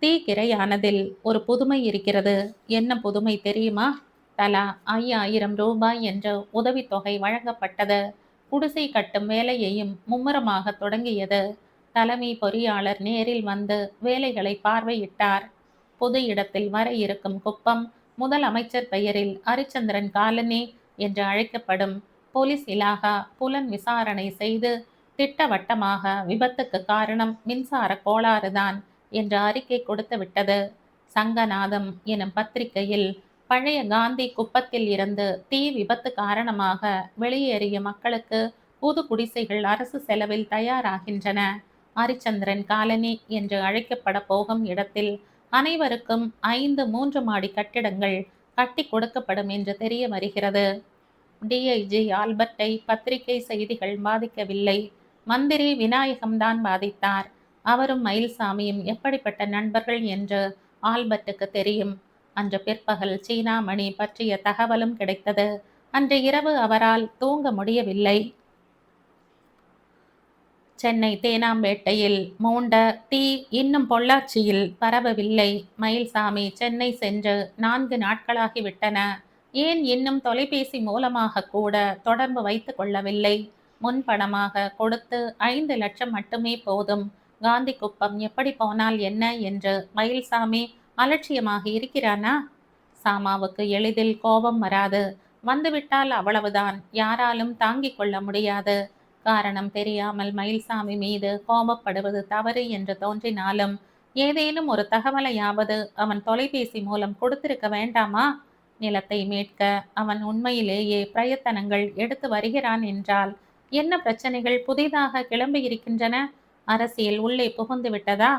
தீக்கிரையானதில் ஒரு புதுமை இருக்கிறது. என்ன புதுமை தெரியுமா? தலா 5000 ரூபாய் என்ற உதவித்தொகை வழங்கப்பட்டது. குடிசை கட்டும் வேலையையும் மும்முரமாக தொடங்கியது. தலைமை பொறியாளர் நேரில் வந்து வேலைகளை பார்வையிட்டார். பொது இடத்தில் வர இருக்கும் குப்பம் முதலமைச்சர் பெயரில் ஹரிச்சந்திரன் காலனி என்று அழைக்கப்படும். போலீஸ் இலாகா புலன் விசாரணை செய்து திட்டவட்டமாக விபத்துக்கு காரணம் மின்சார கோளாறுதான் என்று அறிக்கை கொடுத்து விட்டது. சங்கநாதம் எனும் பத்திரிகையில் பழைய காந்தி குப்பத்தில் இருந்து தீ விபத்து காரணமாக வெளியேறிய மக்களுக்கு புது குடிசைகள் அரசு செலவில் தயாராகின்றன. ஹரிச்சந்திரன் காலனி என்று அழைக்கப்பட போகும் இடத்தில் அனைவருக்கும் 5 3 மாடி கட்டிடங்கள் கட்டி கொடுக்கப்படும் என்று தெரிய வருகிறது. டிஐஜி ஆல்பர்ட்டை பத்திரிகை செய்திகள் பாதிக்கவில்லை. மந்திரி விநாயகம்தான் பாதித்தார். அவரும் மயில்சாமியும் எப்படிப்பட்ட நண்பர்கள் என்று ஆல்பர்ட்டுக்கு தெரியும். அன்று பிற்பகல் சீனாமணி பற்றிய தகவலும் கிடைத்தது. அன்று இரவு அவரால் தூங்க முடியவில்லை. சென்னை தேனாம்பேட்டையில் மூண்ட தீ இன்னும் பொள்ளாச்சியில் பரவவில்லை. மயில்சாமி சென்னை சென்று 4 நாட்களாகிவிட்டன. ஏன் இன்னும் தொலைபேசி மூலமாக கூட தொடர்பு வைத்துக் கொள்ளவில்லை? முன்பணமாக கொடுத்து 5 லட்சம் மட்டுமே போதும். காந்திகுப்பம் எப்படி போனால் என்ன என்று மயில்சாமி அலட்சியமாக இருக்கிறானா? சாமாவுக்கு எளிதில் கோபம் வராது. வந்துவிட்டால் அவ்வளவுதான், யாராலும் தாங்கிக் கொள்ள முடியாது. காரணம் தெரியாமல் மயில்சாமி மீது கோபப்படுவது தவறு என்று தோன்றினாலும் ஏதேனும் ஒரு தகவலையாவது அவன் தொலைபேசி மூலம் கொடுத்திருக்க வேண்டாமா? நிலத்தை மீட்க அவன் உண்மையிலேயே பிரயத்தனங்கள் எடுத்து வருகிறான் என்றால் என்ன பிரச்சனைகள் புதிதாக கிளம்பியிருக்கின்றன? அரசியல் உள்ளே புகுந்து விட்டதா?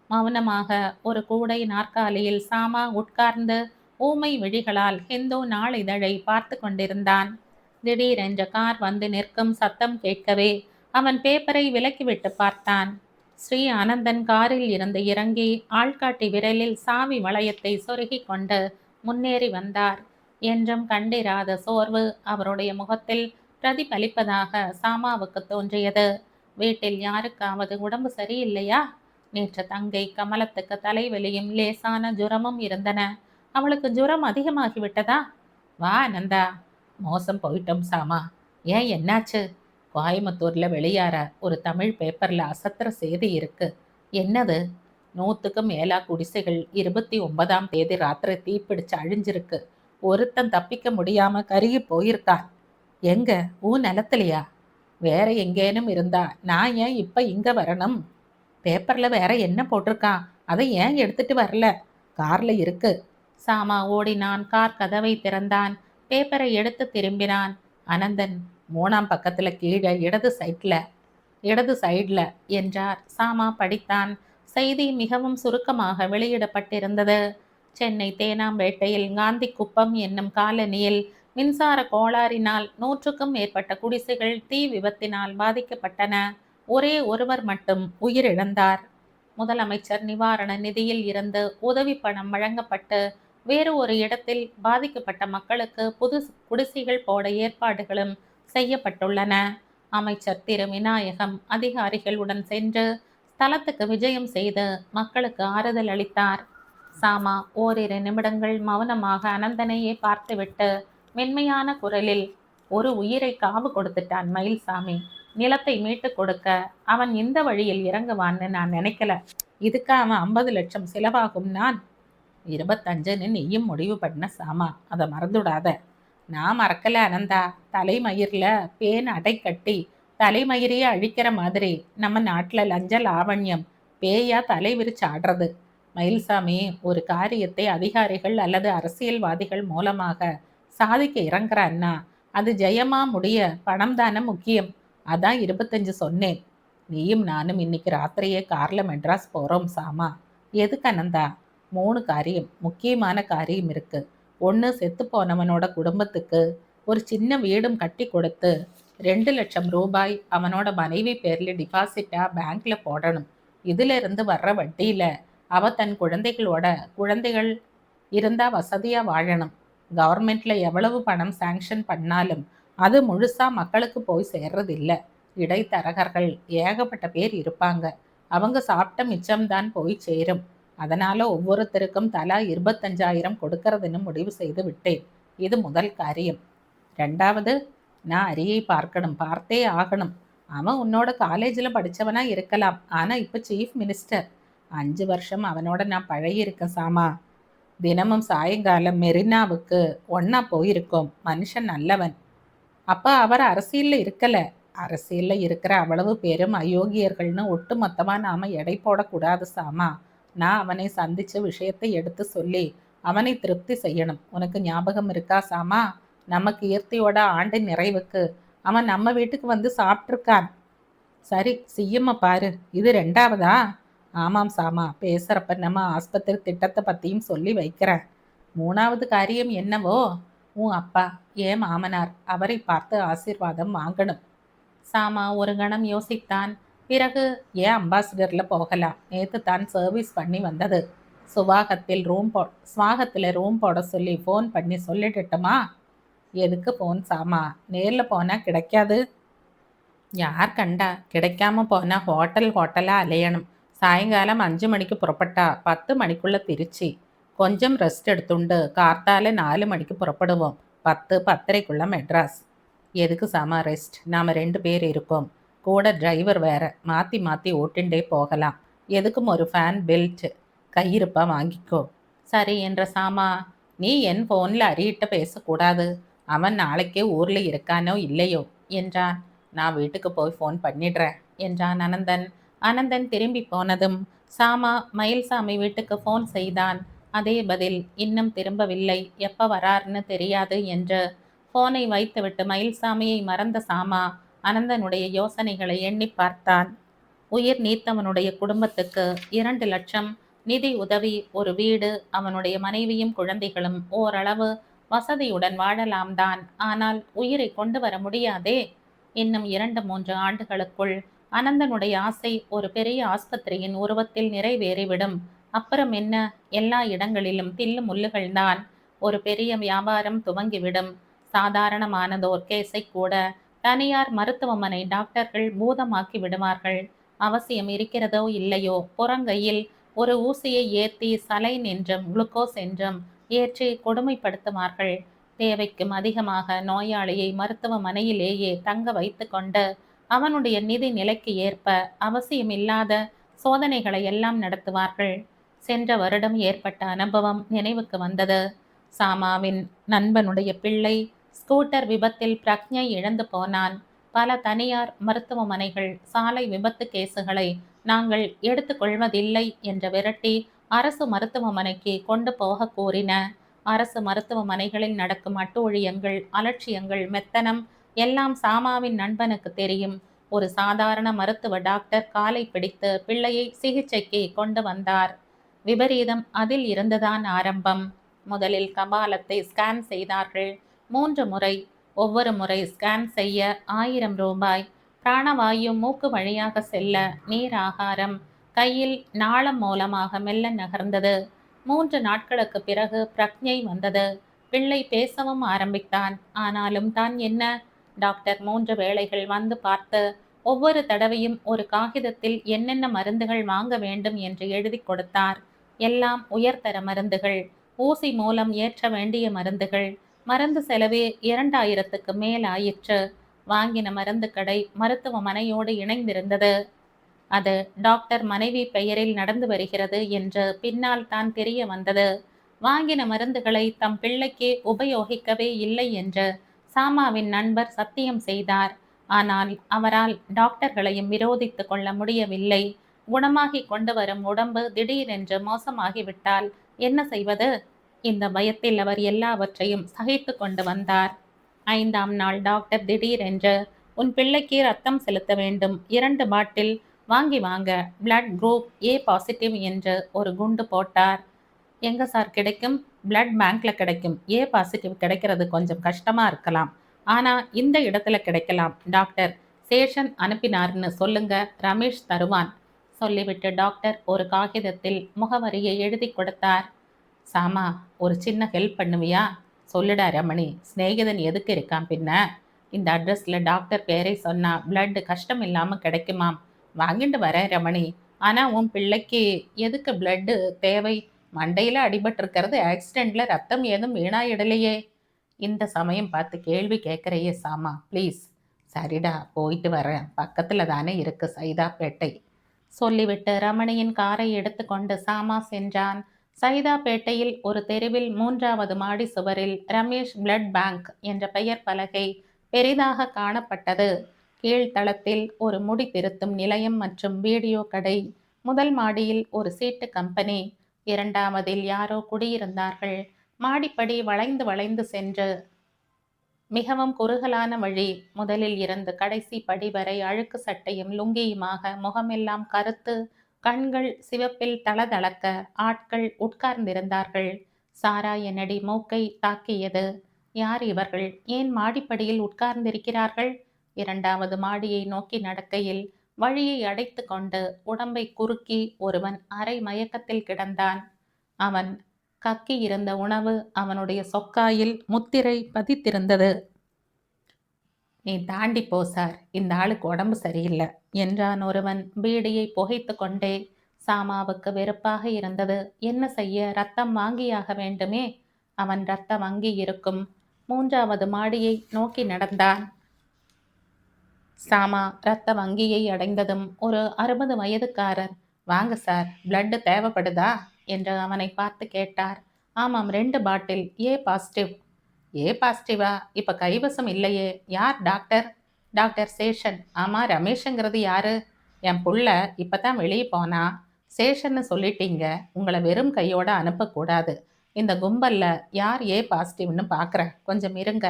மௌனமாக ஒரு கூடை நாற்காலியில் சாமா உட்கார்ந்து ஊமை விழிகளால் ஹிந்து நாளிதழை பார்த்து கொண்டிருந்தான். திடீரென்ற கார் வந்து நிற்கும் சத்தம் கேட்கவே அவன் பேப்பரை விலக்கிவிட்டு பார்த்தான். ஸ்ரீ ஆனந்தன் காரில் இருந்து இறங்கி ஆள்காட்டி விரலில் சாவி வளையத்தை சொருகி கொண்டு முன்னேறி வந்தார். என்றும் கண்டிராத சோர்வு அவருடைய முகத்தில் பிரதிபலிப்பதாக சாமாவுக்கு தோன்றியது. வீட்டில் யாருக்காவது உடம்பு சரியில்லையா? நேற்று தங்கை கமலத்துக்கு தலைவலியும் லேசான ஜுரமும் இருந்தன. அவளுக்கு ஜுரம் அதிகமாகிவிட்டதா? வா ஆனந்தா. மோசம் போயிட்டோம் சாமா. ஏன், என்னாச்சு? கோயம்புத்தூர்ல வெளியார ஒரு தமிழ் பேப்பர்ல அசத்திர செய்தி இருக்கு. என்னது? 100க்கும் மேலா குடிசைகள் 29ஆம் தேதி ராத்திரி தீப்பிடிச்சு அழிஞ்சிருக்கு. ஒருத்தன் தப்பிக்க முடியாம கருகி போயிருக்கான். எங்க? நிலத்திலையா? வேற எங்கேனும் இருந்தா நான் ஏன் இப்ப இங்க வரணும்? பேப்பர்ல வேற என்ன போட்டிருக்கான்? அதை ஏன் எடுத்துட்டு வரல? கார்ல இருக்கு. சாமா ஓடினான். கார் கதவை திறந்தான். பேப்பரை எடுத்து திரும்பினான். அனந்தன், 3ஆம் பக்கத்துல கீழே இடது சைட்ல என்றார். சாமா படித்தான். செய்தி மிகவும் சுருக்கமாக வெளியிடப்பட்டிருந்தது. சென்னை தேனாம்பேட்டையில் காந்தி குப்பம் என்னும் காலனியில் மின்சார கோளாறினால் 100க்கும் மேற்பட்ட குடிசைகள் தீ விபத்தினால் பாதிக்கப்பட்டன. ஒரே ஒருவர் மட்டும் உயிரிழந்தார். முதலமைச்சர் நிவாரண நிதியில் இருந்து உதவி பணம் வழங்கப்பட்டு வேறு ஒரு இடத்தில் பாதிக்கப்பட்ட மக்களுக்கு புது குடிசைகள் போட ஏற்பாடுகளும் செய்யப்பட்டுள்ளன. அமைச்சர் திரு விநாயகம் அதிகாரிகளுடன் சென்று ஸ்தலத்துக்கு விஜயம் செய்து மக்களுக்கு ஆறுதல் அளித்தார். சாமா ஓரிரு நிமிடங்கள் மௌனமாக அனந்தனையே பார்த்துவிட்டு மென்மையான குரலில், ஒரு உயிரை காவு கொடுத்துட்டான் மயில்சாமி. நிலத்தை மீட்டு கொடுக்க அவன் இந்த வழியில் இறங்குவான்னு நான் நினைக்கல. இதுக்கு அவன் 50 லட்சம் செலவாகும். நான் 25ன்னு நீயும் முடிவு பண்ண சாமா, அதை மறந்துடாத. நான் மறக்கல அனந்தா. தலைமயிரில் பேன் அடை கட்டி தலைமயிரையே அழிக்கிற மாதிரி நம்ம நாட்டில் லஞ்ச லாவண்யம் பேயா தலை விரிச்சு ஆடுறது. மயில்சாமி, ஒரு காரியத்தை அதிகாரிகள் அல்லது அரசியல்வாதிகள் மூலமாக சாதிக்க இறங்குறான்னா அது ஜெயமா முடிய பணம் தானே முக்கியம். அதான் 25 சொன்னேன். நீயும் நானும் இன்னைக்கு ராத்திரியே கார்ல மெட்ராஸ் போறோம் சாமா. எதுக்கு அனந்தா? 3 காரியம், முக்கியமான காரியம் இருக்கு. 1, செத்து போனவனோட குடும்பத்துக்கு ஒரு சின்ன வீடும் கட்டி கொடுத்து 2 லட்சம் ரூபாய் அவனோட மனைவி பேர்ல டிபாசிட்டா பேங்க்ல போடணும். இதுல இருந்து வர்ற வட்டியில அவ தன் குழந்தைகள் இருந்தா வசதியா வாழணும். கவர்மெண்ட்ல எவ்வளவு பணம் சாங்ஷன் பண்ணாலும் அது முழுசா மக்களுக்கு போய் சேர்றதில்லை. இடைத்தரகர்கள் ஏகப்பட்ட பேர் இருப்பாங்க. அவங்க சாப்பிட்ட மிச்சம்தான் போய் சேரும். அதனால ஒவ்வொருத்தருக்கும் தலா 25,000 கொடுக்கறதுன்னு முடிவு செய்து விட்டேன். இது முதல் காரியம். 2வது, நான் அரியை பார்க்கணும், பார்த்தே ஆகணும். அவன் உன்னோட காலேஜில் படித்தவனா இருக்கலாம், ஆனால் இப்போ சீஃப் மினிஸ்டர். 5 வருஷம் அவனோட நான் பழகியிருக்கேன் சாமா. தினமும் சாயங்காலம் மெரினாவுக்கு ஒன்னா போயிருக்கோம். மனுஷன் நல்லவன். அப்போ அவர் அரசியலில் இருக்கலை. அரசியலில் இருக்கிற அவ்வளவு பேரும் அயோக்கியர்கள்னு ஒட்டு மொத்தமாக நாம் எடை போடக்கூடாது சாமா. நான் அவனை சந்தித்து விஷயத்தை எடுத்து சொல்லி அவனை திருப்தி செய்யணும். உனக்கு ஞாபகம் இருக்கா சாமா? நம்ம கீர்த்தியோட ஆண்டு நிறைவுக்கு அவன் நம்ம வீட்டுக்கு வந்து சாப்பிட்ருக்கான். சரி, சிஎம்மை பாரு. இது 2வதா? ஆமாம் சாமா, பேசுகிறப்ப நம்ம ஆஸ்பத்திரி திட்டத்தை பற்றியும் சொல்லி வைக்கிறேன். 3வது காரியம் என்னவோ? உன் அப்பா, ஏன் மாமனார், அவரை பார்த்து ஆசீர்வாதம் வாங்கணும். சாமா ஒரு கணம் யோசித்தான். பிறகு ஏன் அம்பாசிடரில் போகலாம், நேற்று தான் சர்வீஸ் பண்ணி வந்தது. ஸ்வாகத்தில் ரூம் போட சொல்லி ஃபோன் பண்ணி சொல்லிட்டுமா? எதுக்கு ஃபோன் சாமா? நேரில் போனால் கிடைக்காது. யார் கண்டா? கிடைக்காம போனால் ஹோட்டலாக அலையணும். சாயங்காலம் 5 மணிக்கு புறப்பட்டா 10 மணிக்குள்ளே திருச்சி. கொஞ்சம் ரெஸ்ட் எடுத்துண்டு கார்த்தால 4 மணிக்கு புறப்படுவோம். 10-10:30க்குள்ளே மெட்ராஸ். எதுக்கு சாமா ரெஸ்ட்? நாம் 2 பேர் இருக்கோம். கூட டிரைவர் வேற. மாற்றி மாற்றி ஓட்டின்ண்டே போகலாம். எதுக்கும் ஒரு ஃபேன் பெல்ட் கையிருப்பா வாங்கிக்கோ. சரி என்ற சாமா. நீ என் ஃபோனில் அரியிட்ட பேசக்கூடாது. அவன் நாளைக்கே ஊரில் இருக்கானோ இல்லையோ என்றான். நான் வீட்டுக்கு போய் ஃபோன் பண்ணிடுறேன் என்றான் அனந்தன். அனந்தன் திரும்பி போனதும் சாமா மயில்சாமி வீட்டுக்கு ஃபோன் செய்தான். அதே பதில். இன்னும் திரும்பவில்லை, எப்போ வராருன்னு தெரியாது என்று ஃபோனை வைத்துவிட்டு மயில்சாமியை மறந்த சாமா அனந்தனுடைய யோசனைகளை எண்ணி பார்த்தான். உயிர் நீத்தவனுடைய குடும்பத்துக்கு 2 லட்சம் நிதி உதவி, ஒரு வீடு, அவனுடைய மனைவியும் குழந்தைகளும் ஓரளவு வசதியுடன் வாழலாம் தான். ஆனால் உயிரை கொண்டு வர முடியாதே. இன்னும் 2-3 ஆண்டுகளுக்குள் அனந்தனுடைய ஆசை ஒரு பெரிய ஆஸ்பத்திரியின் உருவத்தில் நிறைவேறிவிடும். அப்புறம் என்ன? எல்லா இடங்களிலும் தில்லு முள்ளுகள்தான். ஒரு பெரிய வியாபாரம் துவங்கிவிடும். சாதாரணமானதோர் கேஸை கூட தனியார் மருத்துவமனை டாக்டர்கள் பூதமாக்கி விடுவார்கள். அவசியம் இருக்கிறதோ இல்லையோ, புறங்கையில் ஒரு ஊசியை ஏற்றி சலைன் என்றும் குளுக்கோஸ் என்றும் ஏற்றி கொடுமைப்படுத்துவார்கள். தேவைக்கும் அதிகமாக நோயாளியை மருத்துவமனையிலேயே தங்க வைத்து கொண்டு அவனுடைய நிதி நிலைக்கு ஏற்ப அவசியமில்லாத சோதனைகளை எல்லாம் நடத்துவார்கள். சென்ற வருடம் ஏற்பட்ட அனுபவம் நினைவுக்கு வந்தது. சாமாவின் நண்பனுடைய பிள்ளை ஸ்கூட்டர் விபத்தில் பிரக்ஞை இழந்து போனான். பல தனியார் மருத்துவமனைகள் சாலை விபத்து கேசுகளை நாங்கள் எடுத்துக்கொள்வதில்லை என்று விரட்டி அரசு மருத்துவமனைக்கு கொண்டு போக கூறின. அரசு மருத்துவமனைகளில் நடக்கும் அட்டூழியங்கள், அலட்சியங்கள், மெத்தனம் எல்லாம் சாமாவின் நண்பனுக்கு தெரியும். ஒரு சாதாரண மருத்துவ டாக்டர் காலை பிடித்து பிள்ளையை சிகிச்சைக்கு கொண்டு வந்தார். விபரீதம் அதில் இருந்துதான் ஆரம்பம். முதலில் கபாலத்தை ஸ்கேன் செய்தார்கள். 3 முறை. ஒவ்வொரு முறை ஸ்கேன் செய்ய 1000 ரூபாய். பிராணவாயு மூக்கு வழியாக செல்ல நீர் ஆகாரம் கையில் நாளம் மூலமாக மெல்ல நகர்ந்தது. 3 நாட்களுக்கு பிறகு பிரக்ஞை வந்தது. பிள்ளை பேசவும் ஆரம்பித்தான். ஆனாலும் தான் என்ன? டாக்டர் 3 வேளைகள் வந்து பார்த்து ஒவ்வொரு தடவையும் ஒரு காகிதத்தில் என்னென்ன மருந்துகள் வாங்க வேண்டும் என்று எழுதி கொடுத்தார். எல்லாம் உயர்தர மருந்துகள், ஊசி மூலம் ஏற்ற வேண்டிய மருந்துகள். மருந்து செலவே 2000க்கு மேல் ஆயிற்று. வாங்கின மருந்து கடை மருத்துவமனையோடு இணைந்திருந்தது. அது டாக்டர் மனைவி பெயரில் நடந்து வருகிறது என்று பின்னால் தான் தெரிய வந்தது. வாங்கின மருந்துகளை தம் பிள்ளைக்கு உபயோகிக்கவே இல்லை என்று சாமாவின் நண்பர் சத்தியம் செய்தார். ஆனால் அவரால் டாக்டர்களையும் விரோதித்து கொள்ள முடியவில்லை. குணமாகி கொண்டு வரும் உடம்பு திடீரென்று மோசமாகிவிட்டால் என்ன செய்வது? இந்த பயத்தில் அவர் எல்லாவற்றையும் சகித்து கொண்டு வந்தார். 5ஆம் நாள் டாக்டர் திடீரென்று, உன் பிள்ளைக்கு ரத்தம் செலுத்த வேண்டும், 2 பாட்டில் வாங்கி வாங்க, பிளட் குரூப் ஏ பாசிட்டிவ் என்று ஒரு குண்டு போட்டார். எங்க சார் கிடைக்கும்? பிளட் பேங்க்ல கிடைக்கும். ஏ பாசிட்டிவ் கிடைக்கிறது கொஞ்சம் கஷ்டமா இருக்கலாம். ஆனா இந்த இடத்துல கிடைக்கலாம். டாக்டர் சேஷன் அனுப்பினார்னு சொல்லுங்க, ரமேஷ் தருவான். சொல்லிவிட்டு டாக்டர் ஒரு காகிதத்தில் முகவரியை எழுதி கொடுத்தார். சாமா, ஒரு சின்ன ஹெல்ப் பண்ணுவியா? சொல்லுடா ரமணி, சிநேகிதன் எதுக்கு இருக்கான் பின்ன? இந்த அட்ரஸில் டாக்டர் பேரை சொன்னா பிளட் கஷ்டம் இல்லாமல் கிடைக்குமாம். வாங்கிட்டு வரேன் ரமணி. ஆனால் உன் பிள்ளைக்கு எதுக்கு பிளட்டு தேவை? மண்டையில் அடிபட்டிருக்கிறது, ஆக்சிடெண்ட்டில் ரத்தம் ஏதும் வீணாயிடலையே. இந்த சமயம் பார்த்து கேள்வி கேட்குறையே சாமா, ப்ளீஸ். சரிடா, போயிட்டு வரேன், பக்கத்தில் தானே இருக்கு சைதாப்பேட்டை. சொல்லிவிட்டு ரமணியின் காரை எடுத்துக்கொண்டு சாமா சென்றான். சைதாப்பேட்டையில் ஒரு தெருவில் 3வது மாடி சுவரில் ரமேஷ் பிளட் பேங்க் என்ற பெயர் பலகை பெரிதாக காணப்பட்டது. கீழ்த்தளத்தில் ஒரு முடி திருத்தும் நிலையம் மற்றும் வீடியோ கடை. முதல் மாடியில் ஒரு சீட்டு கம்பெனி. 2வதில் யாரோ குடியிருந்தார்கள். மாடிப்படி வளைந்து வளைந்து சென்று மிகவும் குறுகலான வழி. முதலில் இருந்து கடைசி படி வரை அழுக்கு சட்டையும் லுங்கியுமாக, முகமெல்லாம் கருத்து, கண்கள் சிவப்பில் தளதளக்க ஆட்கள் உட்கார்ந்திருந்தார்கள். சாராய நடி மூக்கை தாக்கியது. யார் இவர்கள்? ஏன் மாடிப்படியில் உட்கார்ந்திருக்கிறார்கள்? 2வது மாடியை நோக்கி நடக்கையில் வழியை அடைத்து கொண்டு உடம்பை குறுக்கி ஒருவன் அரை மயக்கத்தில் கிடந்தான். அவன் கக்கி இருந்த உணவு அவனுடைய சொக்காயில் முத்திரை பதித்திருந்தது. நீ தாண்டி போ சார், இந்த ஆளுக்கு உடம்பு சரியில்லை என்றான் ஒருவன் பீடியை புகைத்து கொண்டே. சாமாவுக்கு வெறுப்பாக இருந்தது. என்ன செய்ய, ரத்தம் வாங்கியாக வேண்டுமே. அவன் ரத்தம் வங்கி இருக்கும் 3வது மாடியை நோக்கி நடந்தான். சாமா ரத்த வங்கியை அடைந்ததும் ஒரு 60 வயதுக்காரர், வாங்க சார், பிளட் தேவைப்படுதா என்று அவனை பார்த்து கேட்டார். ஆமாம், 2 பாட்டில். A positive. ஏ பாசிட்டிவா? இப்ப கைவசம் இல்லையே. யார் டாக்டர்? டாக்டர் சேஷன். ஆமா, ரமேஷுங்கிறது யாரு? என் புள்ள இப்பதான் வெளியே போனா. சேஷன்னு சொல்லிட்டீங்க. உங்களை வெறும் கையோட அனுப்பக்கூடாது. இந்த கும்பல்ல யார் ஏ பாசிட்டிவ்னு பார்க்குறேன், கொஞ்சம் இருங்க.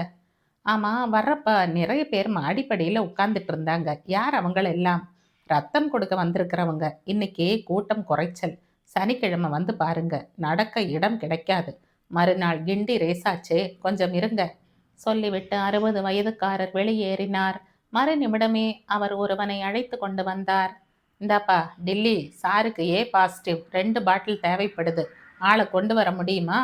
ஆமா, வர்றப்ப நிறைய பேர் மாடிப்படியில் உட்கார்ந்துட்டு இருந்தாங்க. யார் அவங்களெல்லாம்? ரத்தம் கொடுக்க வந்திருக்கிறவங்க. இன்னைக்கு கூட்டம் குறைச்சல். சனிக்கிழமை வந்து பாருங்க, நடக்க இடம் கிடைக்காது. மறுநாள் கிண்டி ரேசாச்சே, கொஞ்சம் இருங்க சொல்லிவிட்டு 60 வயதுக்காரர் வெளியேறினார். மறு நிமிடமே அவர் ஒருவனை அழைத்து கொண்டு வந்தார். இந்தாப்பா டில்லி, சாருக்கு ஏ பாசிட்டிவ் 2 பாட்டில் தேவைப்படுது. ஆளை கொண்டு வர முடியுமா?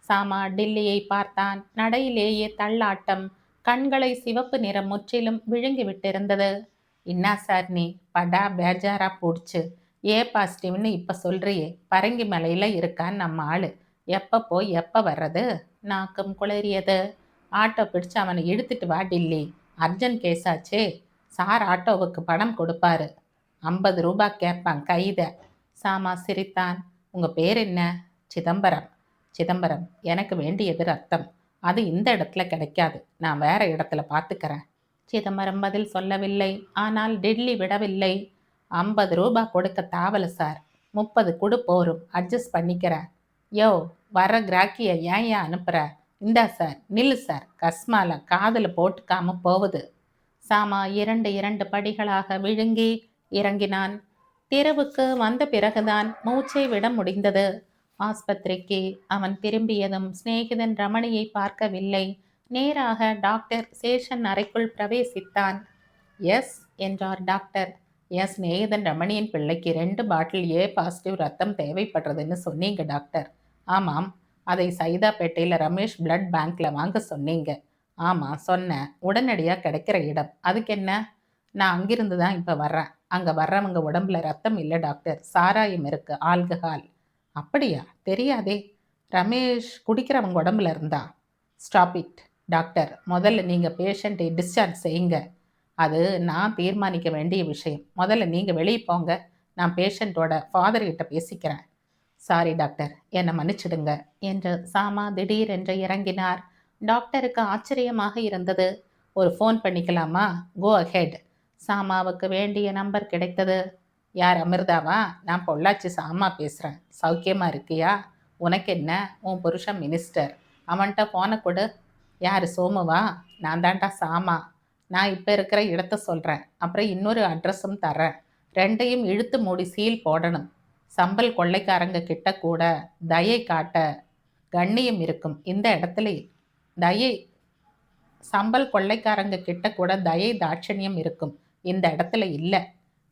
சாமா டில்லியை பார்த்தான். நடையிலேயே தள்ளாட்டம். கண்களை சிவப்பு நிறம் முற்றிலும் விழுங்கி விட்டிருந்தது. இன்னா சார் நீ படா பேஜாரா போடுச்சு. ஏ பாசிட்டிவ்னு இப்போ சொல்றியே, பரங்கி மலையில் இருக்கான் நம்ம ஆளு. எப்போ போய் எப்போ வர்றது? நாக்கும் குளறியது. ஆட்டோ பிடிச்சு அவனை இழுத்துட்டு வா டில்லி, அர்ஜென்ட் கேஸாச்சே. சார் ஆட்டோவுக்கு பணம் கொடுப்பாரு. 50 ரூபாய் கேட்பான் கைத. சாமா சிரித்தான். உங்கள் பேர் என்ன? சிதம்பரம். சிதம்பரம், எனக்கு வேண்டியது ரத்தம். அது இந்த இடத்துல கிடைக்காது. நான் வேற இடத்துல பார்த்துக்கிறேன். சிதம்பரம் பதில் சொல்லவில்லை. ஆனால் டில்லி விடவில்லை. 50 ரூபாய் கொடுக்க தாவல சார். 30 கொடு போரும், அட்ஜஸ்ட் பண்ணிக்கிறேன். யோ, வர்ற கிராக்கியை ஏன் அனுப்புகிற? இந்தா சார், நில்லு சார், கஸ்மால காதில் போட்டுக்காம போகுது. சாமா 2 படிகளாக விழுங்கி இறங்கினான். தெருவுக்கு வந்த பிறகுதான் மூச்சை விட முடிந்தது. ஆஸ்பத்திரிக்கு அவன் திரும்பியதும் சிநேகிதன் ரமணியை பார்க்கவில்லை. நேராக டாக்டர் சேஷன் அறைக்குள் பிரவேசித்தான். எஸ் என்றார் டாக்டர். என் சிநேகிதன் ரமணியின் பிள்ளைக்கு 2 பாட்டில் ஏ பாசிட்டிவ் ரத்தம் தேவைப்படுறதுன்னு சொன்னீங்க டாக்டர். ஆமாம், அதை சைதாப்பேட்டையில் ரமேஷ் பிளட் பேங்க்ல வாங்க சொன்னீங்க. ஆமாம் சொன்னேன். உடனடியாக கிடைக்கிற இடம். அதுக்கு என்ன? நான் அங்கிருந்து தான் இப்போ வர்றேன். அங்கே வர்றவங்க உடம்புல ரத்தம் இல்லை டாக்டர், சாராயம் இருக்கு, ஆல்கஹால். அப்படியா? தெரியாதே. ரமேஷ் குடிக்கிறவங்க உடம்புல இருந்தா? ஸ்டாப் இட் டாக்டர், முதல்ல நீங்கள் பேஷண்ட்டை டிஸ்சார்ஜ் செய்யுங்க. அது நான் தீர்மானிக்க வேண்டிய விஷயம். முதல்ல நீங்கள் வெளியே போங்க. நான் பேஷண்ட்டோட ஃபாதர்கிட்ட பேசிக்கிறேன். சாரி டாக்டர், என்னை மன்னிச்சிடுங்க என்று சாமா திடீரென்று இறங்கினார். டாக்டருக்கு ஆச்சரியமாக இருந்தது. ஒரு ஃபோன் பண்ணிக்கலாமா? Go ahead. சாமாவுக்கு வேண்டிய நம்பர் கிடைத்தது. யார், அமிர்தாவா? நான் பொள்ளாச்சி சாமா பேசுகிறேன். சௌக்கியமாக இருக்கியா? உனக்கு என்ன? உன் புருஷன் மினிஸ்டர், அவன்கிட்ட ஃபோனை கொடு. யார், சோமுவா? நான் தான்டா சாமா. நான் இப்போ இருக்கிற இடத்த சொல்கிறேன், அப்புறம் இன்னொரு அட்ரஸும் தரேன். 2யும் இழுத்து மூடி சீல் போடணும். சம்பல் கொள்ளைக்காரங்க கிட்ட கூட தயை காட்ட கண்ணியம் இருக்கும். இந்த இடத்துல தயை சம்பல் கொள்ளைக்காரங்க கிட்ட கூட தயை தாட்சணியம் இருக்கும். இந்த இடத்துல இல்லை.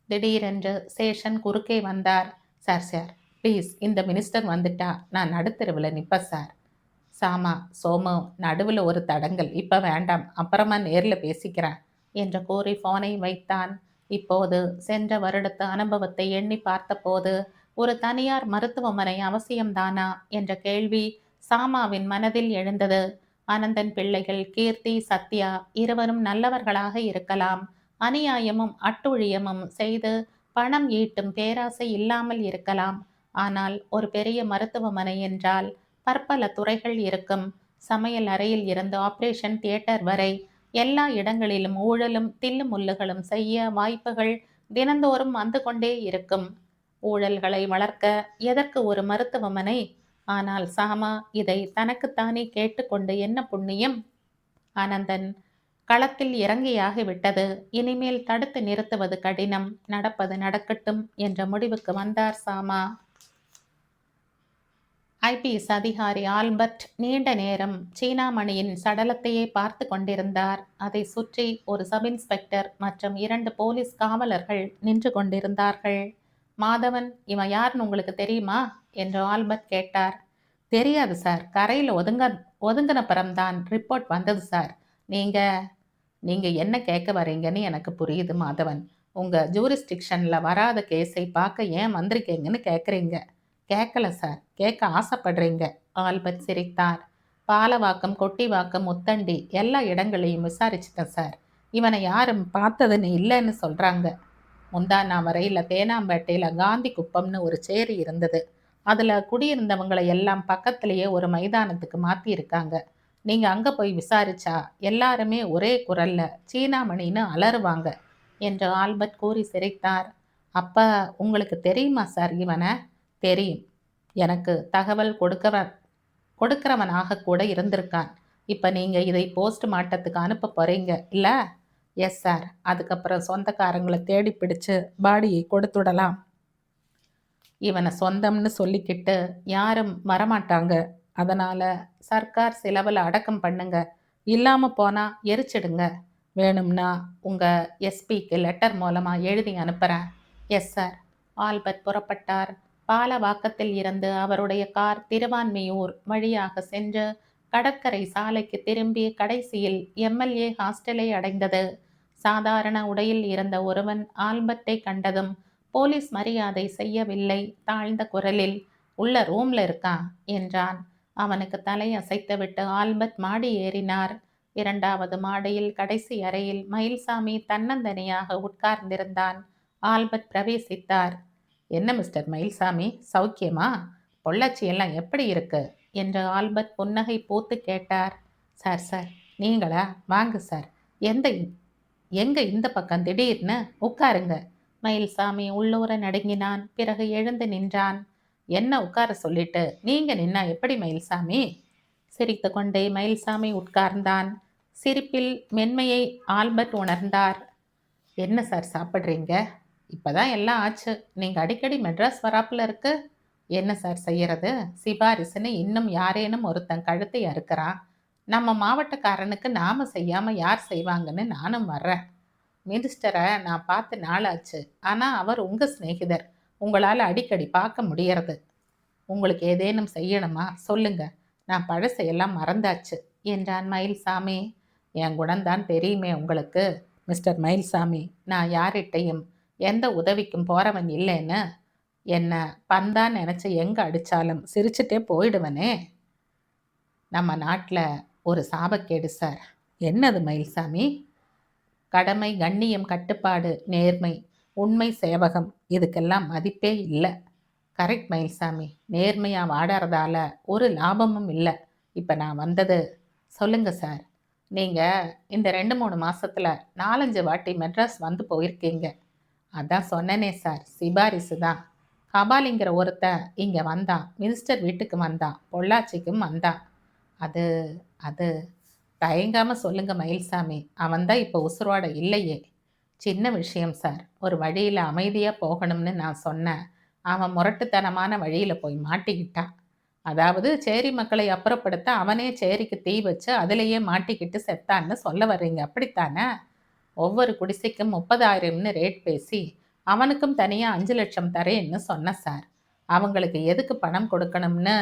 திடீரென்று சேஷன் குறுக்கே வந்தார். சார் சார் ப்ளீஸ், இந்த மினிஸ்டர் வந்துட்டா நான் நடுத்தெருவில் நிற்பேன் சார். சாமா, சோமு, நடுவில் ஒரு தடங்கல். இப்போ வேண்டாம், அப்புறமா நேரில் பேசிக்கிறேன் என்று கூறி ஃபோனை வைத்தான். இப்போது சென்ற வருடத்து அனுபவத்தை எண்ணி பார்த்தபோது ஒரு தனியார் மருத்துவமனை அவசியம்தானா என்ற கேள்வி சாமாவின் மனதில் எழுந்தது. அனந்தன் பிள்ளைகள் கீர்த்தி, சத்யா இருவரும் நல்லவர்களாக இருக்கலாம். அநியாயமும் அட்டுழியமும் செய்து பணம் ஈட்டும் பேராசை இல்லாமல் இருக்கலாம். ஆனால் ஒரு பெரிய மருத்துவமனை என்றால் பற்பல துறைகள் இருக்கும். சமையல் அறையில் இருந்து ஆபரேஷன் தியேட்டர் வரை எல்லா இடங்களிலும் ஊழலும் தில்லுமுல்லுகளும் செய்ய வாய்ப்புகள் தினந்தோறும் வந்து கொண்டே இருக்கும். ஊழல்களை வளர்க்க எதற்கு ஒரு மருத்துவமனை? ஆனால் சாமா இதை தனக்குத்தானே கேட்டுக்கொண்டு என்ன புண்ணியம்? ஆனந்தன் களத்தில் இறங்கியாகிவிட்டது. இனிமேல் தடுத்து நிறுத்துவது கடினம். நடப்பது நடக்கட்டும் என்ற முடிவுக்கு வந்தார் சாமா. ஐபிஎஸ் அதிகாரி ஆல்பர்ட் நீண்ட நேரம் சீனாமணியின் சடலத்தையே பார்த்து கொண்டிருந்தார். அதை சுற்றி ஒரு சப் இன்ஸ்பெக்டர் மற்றும் 2 போலீஸ் காவலர்கள் நின்று கொண்டிருந்தார்கள். மாதவன், இவன் யாருன்னு உங்களுக்கு தெரியுமா என்று ஆல்பர்ட் கேட்டார். தெரியாது சார். கரையில் ஒதுங்கினப்புறம்தான் ரிப்போர்ட் வந்தது சார். நீங்க நீங்க என்ன கேட்க வரீங்கன்னு எனக்கு புரியுது மாதவன். உங்க ஜூரிஸ்டிக்ஷன்ல வராத கேஸை பார்க்க ஏன் வந்திருக்கீங்கன்னு கேட்குறீங்க. கேட்கல சார். கேட்க ஆசைப்படுறீங்க. ஆல்பர்ட் சிரித்தார். பாலவாக்கம், கொட்டிவாக்கம், முத்தண்டி எல்லா இடங்களையும் விசாரிச்சிட்டேன் சார். இவனை யாரும் பார்த்ததுன்னு இல்லைன்னு சொல்றாங்க. முந்தானா வரையில் தேனாம்பேட்டையில் காந்தி குப்பம்னு ஒரு சேரி இருந்தது. அதில் குடியிருந்தவங்களை எல்லாம் பக்கத்திலேயே ஒரு மைதானத்துக்கு மாற்றியிருக்காங்க. நீங்கள் அங்கே போய் விசாரிச்சா எல்லாருமே ஒரே குரலில் சீனாமணின்னு அலறுவாங்க என்று ஆல்பர்ட் கூறி சிரித்தார். அப்போ உங்களுக்கு தெரியுமா சார் இவனை? தெரியும். எனக்கு தகவல் கொடுக்கிறவனாக கூட இருந்திருக்கான். இப்போ நீங்கள் இதை போஸ்ட் மார்ட்டத்துக்கு அனுப்ப போகிறீங்க இல்லை? Yes sir. அதுக்கப்புறம் சொந்தக்காரங்களை தேடி பிடிச்சு பாடியை கொடுத்துடலாம். இவனை சொந்தம்னு சொல்லிக்கிட்டு யாரும் வரமாட்டாங்க. அதனால் சர்க்கார் செலவில் அடக்கம் பண்ணுங்க. இல்லாமல் போனால் எரிச்சிடுங்க. வேணும்னா உங்கள் எஸ்பிக்கு லெட்டர் மூலமாக எழுதி அனுப்புகிறேன். Yes sir. ஆல்பர்ட் புறப்பட்டார். பாலவாக்கத்தில் இருந்து அவருடைய கார் திருவான்மியூர் வழியாக சென்று கடற்கரை சாலைக்கு திரும்பி கடைசியில் எம்எல்ஏ ஹாஸ்டலை அடைந்தது. சாதாரண உடையில் இருந்த ஒருவன் ஆல்பர்ட்டை கண்டதும் போலீஸ் மரியாதை செய்யவில்லை. தாழ்ந்த குரலில், உள்ள ரூம்ல இருக்கான் என்றான். அவனுக்கு தலை அசைத்துவிட்டு ஆல்பர்ட் மாடி ஏறினார். 2வது மாடியில் கடைசி அறையில் மயில்சாமி தன்னந்தனியாக உட்கார்ந்திருந்தான். ஆல்பர்ட் பிரவேசித்தார். என்ன மிஸ்டர் மயில்சாமி, சௌக்கியமா? பொள்ளாச்சி எல்லாம் எப்படி இருக்கு என்று ஆல்பர்ட் புன்னகை பூத்து கேட்டார். சார் நீங்களா? வாங்க சார். எங்க இந்த பக்கம் திடீர்னு? உட்காருங்க. மயில்சாமி உள்ளூர நடுங்கினான். பிறகு எழுந்து நின்றான். என்ன உட்கார சொல்லிட்டு நீங்க நின்னா எப்படி மயில்சாமி? சிரித்து கொண்டே மயில்சாமி உட்கார்ந்தான். சிரிப்பில் மென்மையை ஆல்பர்ட் உணர்ந்தார். என்ன சார் சாப்பிட்றீங்க? இப்போதான் எல்லாம் ஆச்சு. நீங்கள் அடிக்கடி மெட்ராஸ் வராப்புல இருக்கு. என்ன சார் செய்யறது? சிபாரிசுன்னு இன்னும் யாரேனும் ஒருத்தன் கழுத்தை அறுக்கிறான். நம்ம மாவட்டக்காரனுக்கு நாம செய்யாமல் யார் செய்வாங்கன்னு நானும் வர்றேன். மினிஸ்டரை நான் பார்த்து நாளாச்சு. ஆனால் அவர் உங்கள் சிநேகிதர். உங்களால் அடிக்கடி பார்க்க முடியறது. உங்களுக்கு ஏதேனும் செய்யணுமா சொல்லுங்க. நான் பழசையெல்லாம் மறந்தாச்சு என்றான் மயில்சாமி. என் குணம்தான் தெரியுமே உங்களுக்கு மிஸ்டர் மயில்சாமி. நான் யார்கிட்டையும் எந்த உதவிக்கும் போகிறவன் இல்லைன்னு. என்ன பந்தான் நினச்சி எங்கே அடித்தாலும் சிரிச்சுட்டே போயிடுவனே. நம்ம நாட்டில் ஒரு சாபக்கேடு சார். என்னது மயில்சாமி? கடமை, கண்ணியம், கட்டுப்பாடு, நேர்மை, உண்மை, சேவகம் இதுக்கெல்லாம் மதிப்பே இல்லை. கரெக்ட் மயில்சாமி. நேர்மையாக வாடுறதால ஒரு லாபமும் இல்லை. இப்போ நான் வந்தது சொல்லுங்க சார். நீங்கள் இந்த 2-3 மாதத்தில் 4-5 வாட்டி மெட்ராஸ் வந்து போயிருக்கீங்க. அதான் சொன்னனே சார், சிபாரிசு தான். கபாலிங்கிற ஒருத்தன் இங்கே வந்தான். மினிஸ்டர் வீட்டுக்கு வந்தான். பொள்ளாச்சிக்கும் வந்தான். அது அது தயங்காமல் சொல்லுங்கள் மயில்சாமி. அவன்தான் இப்போ உசுரோட இல்லையே. சின்ன விஷயம் சார். ஒரு வழியில் அமைதியாக போகணும்னு நான் சொன்னேன். அவன் முரட்டுத்தனமான வழியில் போய் மாட்டிக்கிட்டான். அதாவது சேரி மக்களை அப்புறப்படுத்த அவனே சேரிக்கு தீ வச்சு அதிலேயே மாட்டிக்கிட்டு செத்தான்னு சொல்ல வர்றீங்க, அப்படித்தானே? ஒவ்வொரு குடிசைக்கும் 30,000ன்னு ரேட் பேசி அவனுக்கும் தனியாக 5 லட்சம் தரேன்னு சொன்ன சார். அவங்களுக்கு எதுக்கு பணம் கொடுக்கணும்னு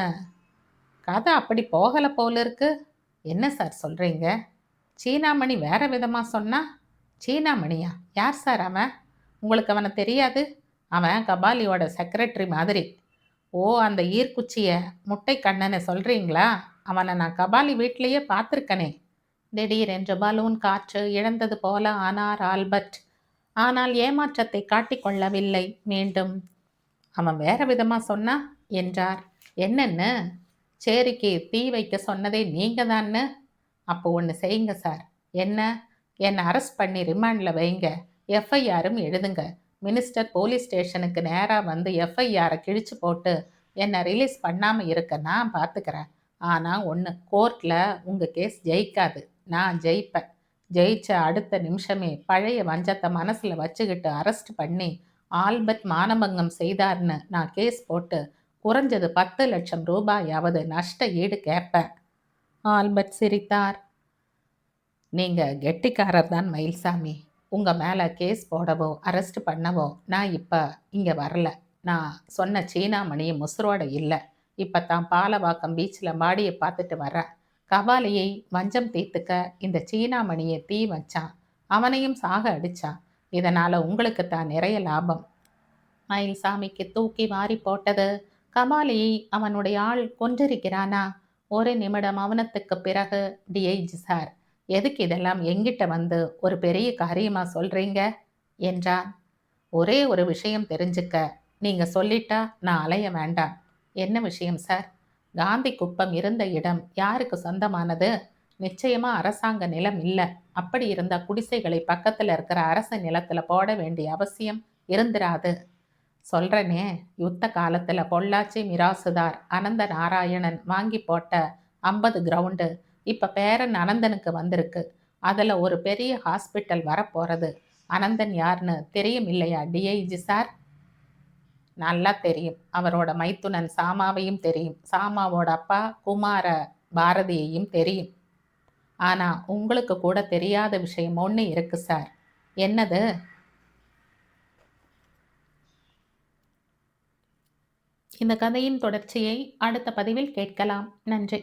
கதை அப்படி போகலை போல இருக்கு. என்ன சார் சொல்கிறீங்க? சீனாமணி வேற விதமாக சொன்னா? சீனாமணியா? யார் சார் அவன்? உங்களுக்கு அவனை தெரியாது? அவன் கபாலியோட செக்ரட்டரி மாதிரி. ஓ, அந்த ஈர்க்குச்சியை முட்டை கண்ணனை சொல்கிறீங்களா? அவனை நான் கபாலி வீட்டிலையே பார்த்துருக்கனே. திடீரென்று பலூன் காற்று இழந்தது போல ஆனார் ஆல்பர்ட். ஆனால் ஏமாற்றத்தை காட்டிக்கொள்ளவில்லை. மீண்டும், அவன் வேற விதமாக சொன்னா என்றார். என்னன்னு? சேரிக்கு தீ வைக்க சொன்னதே நீங்கள் தான்னு. அப்போ ஒன்று செய்யுங்க சார். என்னை அரெஸ்ட் பண்ணி ரிமாண்டில் வைங்க. எஃப்ஐஆரும் எழுதுங்க. மினிஸ்டர் போலீஸ் ஸ்டேஷனுக்கு நேராக வந்து எஃப்ஐஆரை கிழிச்சு போட்டு என்னை ரிலீஸ் பண்ணாமல் இருக்க நான் பார்த்துக்கிறேன். ஆனால் ஒன்று, கோர்ட்டில் உங்கள் கேஸ் ஜெயிக்காது. நான் ஜெயிப்பேன். ஜெயிச்ச அடுத்த நிமிஷமே பழைய வஞ்சத்தை மனசில் வச்சுக்கிட்டு அரெஸ்ட் பண்ணி ஆல்பர்ட் மானபங்கம் செய்தார்னு நான் கேஸ் போட்டு குறைஞ்சது 10 லட்சம் ரூபாயாவது நஷ்ட ஈடு கேட்பேன். ஆல்பர்ட் சிரித்தார். நீங்கள் கெட்டிக்காரர் தான் மயில்சாமி. உங்கள் மேலே கேஸ் போடவோ அரெஸ்ட் பண்ணவோ நான் இப்போ இங்கே வரல. நான் சொன்ன சீனாமணி முசுரோட இல்லை. இப்போ தான் பாலவாக்கம் பீச்சில் மாடியை பார்த்துட்டு வர்றேன். கபாலியை வஞ்சம் தீர்த்துக்க இந்த சீனாமணியை தீ வச்சான். அவனையும் சாக அடிச்சான். இதனால் உங்களுக்கு தான் நிறைய லாபம். மயில்சாமிக்கு தூக்கி வாரி போட்டது. கபாலியை அவனுடைய ஆள் கொன்றிருக்கிறானா? ஒரு நிமிடம் மௌனத்துக்கு பிறகு, டிஐஜி சார், எதுக்கு இதெல்லாம் எங்கிட்ட வந்து ஒரு பெரிய காரியமா சொல்றீங்க என்றான். ஒரே ஒரு விஷயம் தெரிஞ்சுக்க. நீங்க சொல்லிட்டா நான் அலைய வேண்டாம். என்ன விஷயம் சார்? காந்தி குப்பம் இருந்த இடம் யாருக்கு சொந்தமானது? நிச்சயமா அரசாங்க நிலம் இல்லை. அப்படி இருந்த குடிசைகளை பக்கத்துல இருக்கிற அரசு நிலத்துல போட வேண்டிய அவசியம் இருந்திராது. சொல்றனே, யுத்த காலத்துல பொள்ளாச்சி மிராசுதார் அனந்த நாராயணன் வாங்கி போட்ட 50 கிரவுண்டு இப்ப பேரன் அனந்தனுக்கு வந்திருக்கு. அதுல ஒரு பெரிய ஹாஸ்பிட்டல் வரப்போறது. அனந்தன் யாருன்னு தெரியும் இல்லையா டிஐஜி சார்? நல்லா தெரியும். அவரோட மைத்துனன் சாமாவையும் தெரியும். சாமாவோட அப்பா குமார பாரதியையும் தெரியும். ஆனா உங்களுக்கு கூட தெரியாத விஷயம் ஒன்று இருக்கு சார். என்னது? இந்த கதையின் தொடர்ச்சியை அடுத்த பதிவில் கேட்கலாம். நன்றி.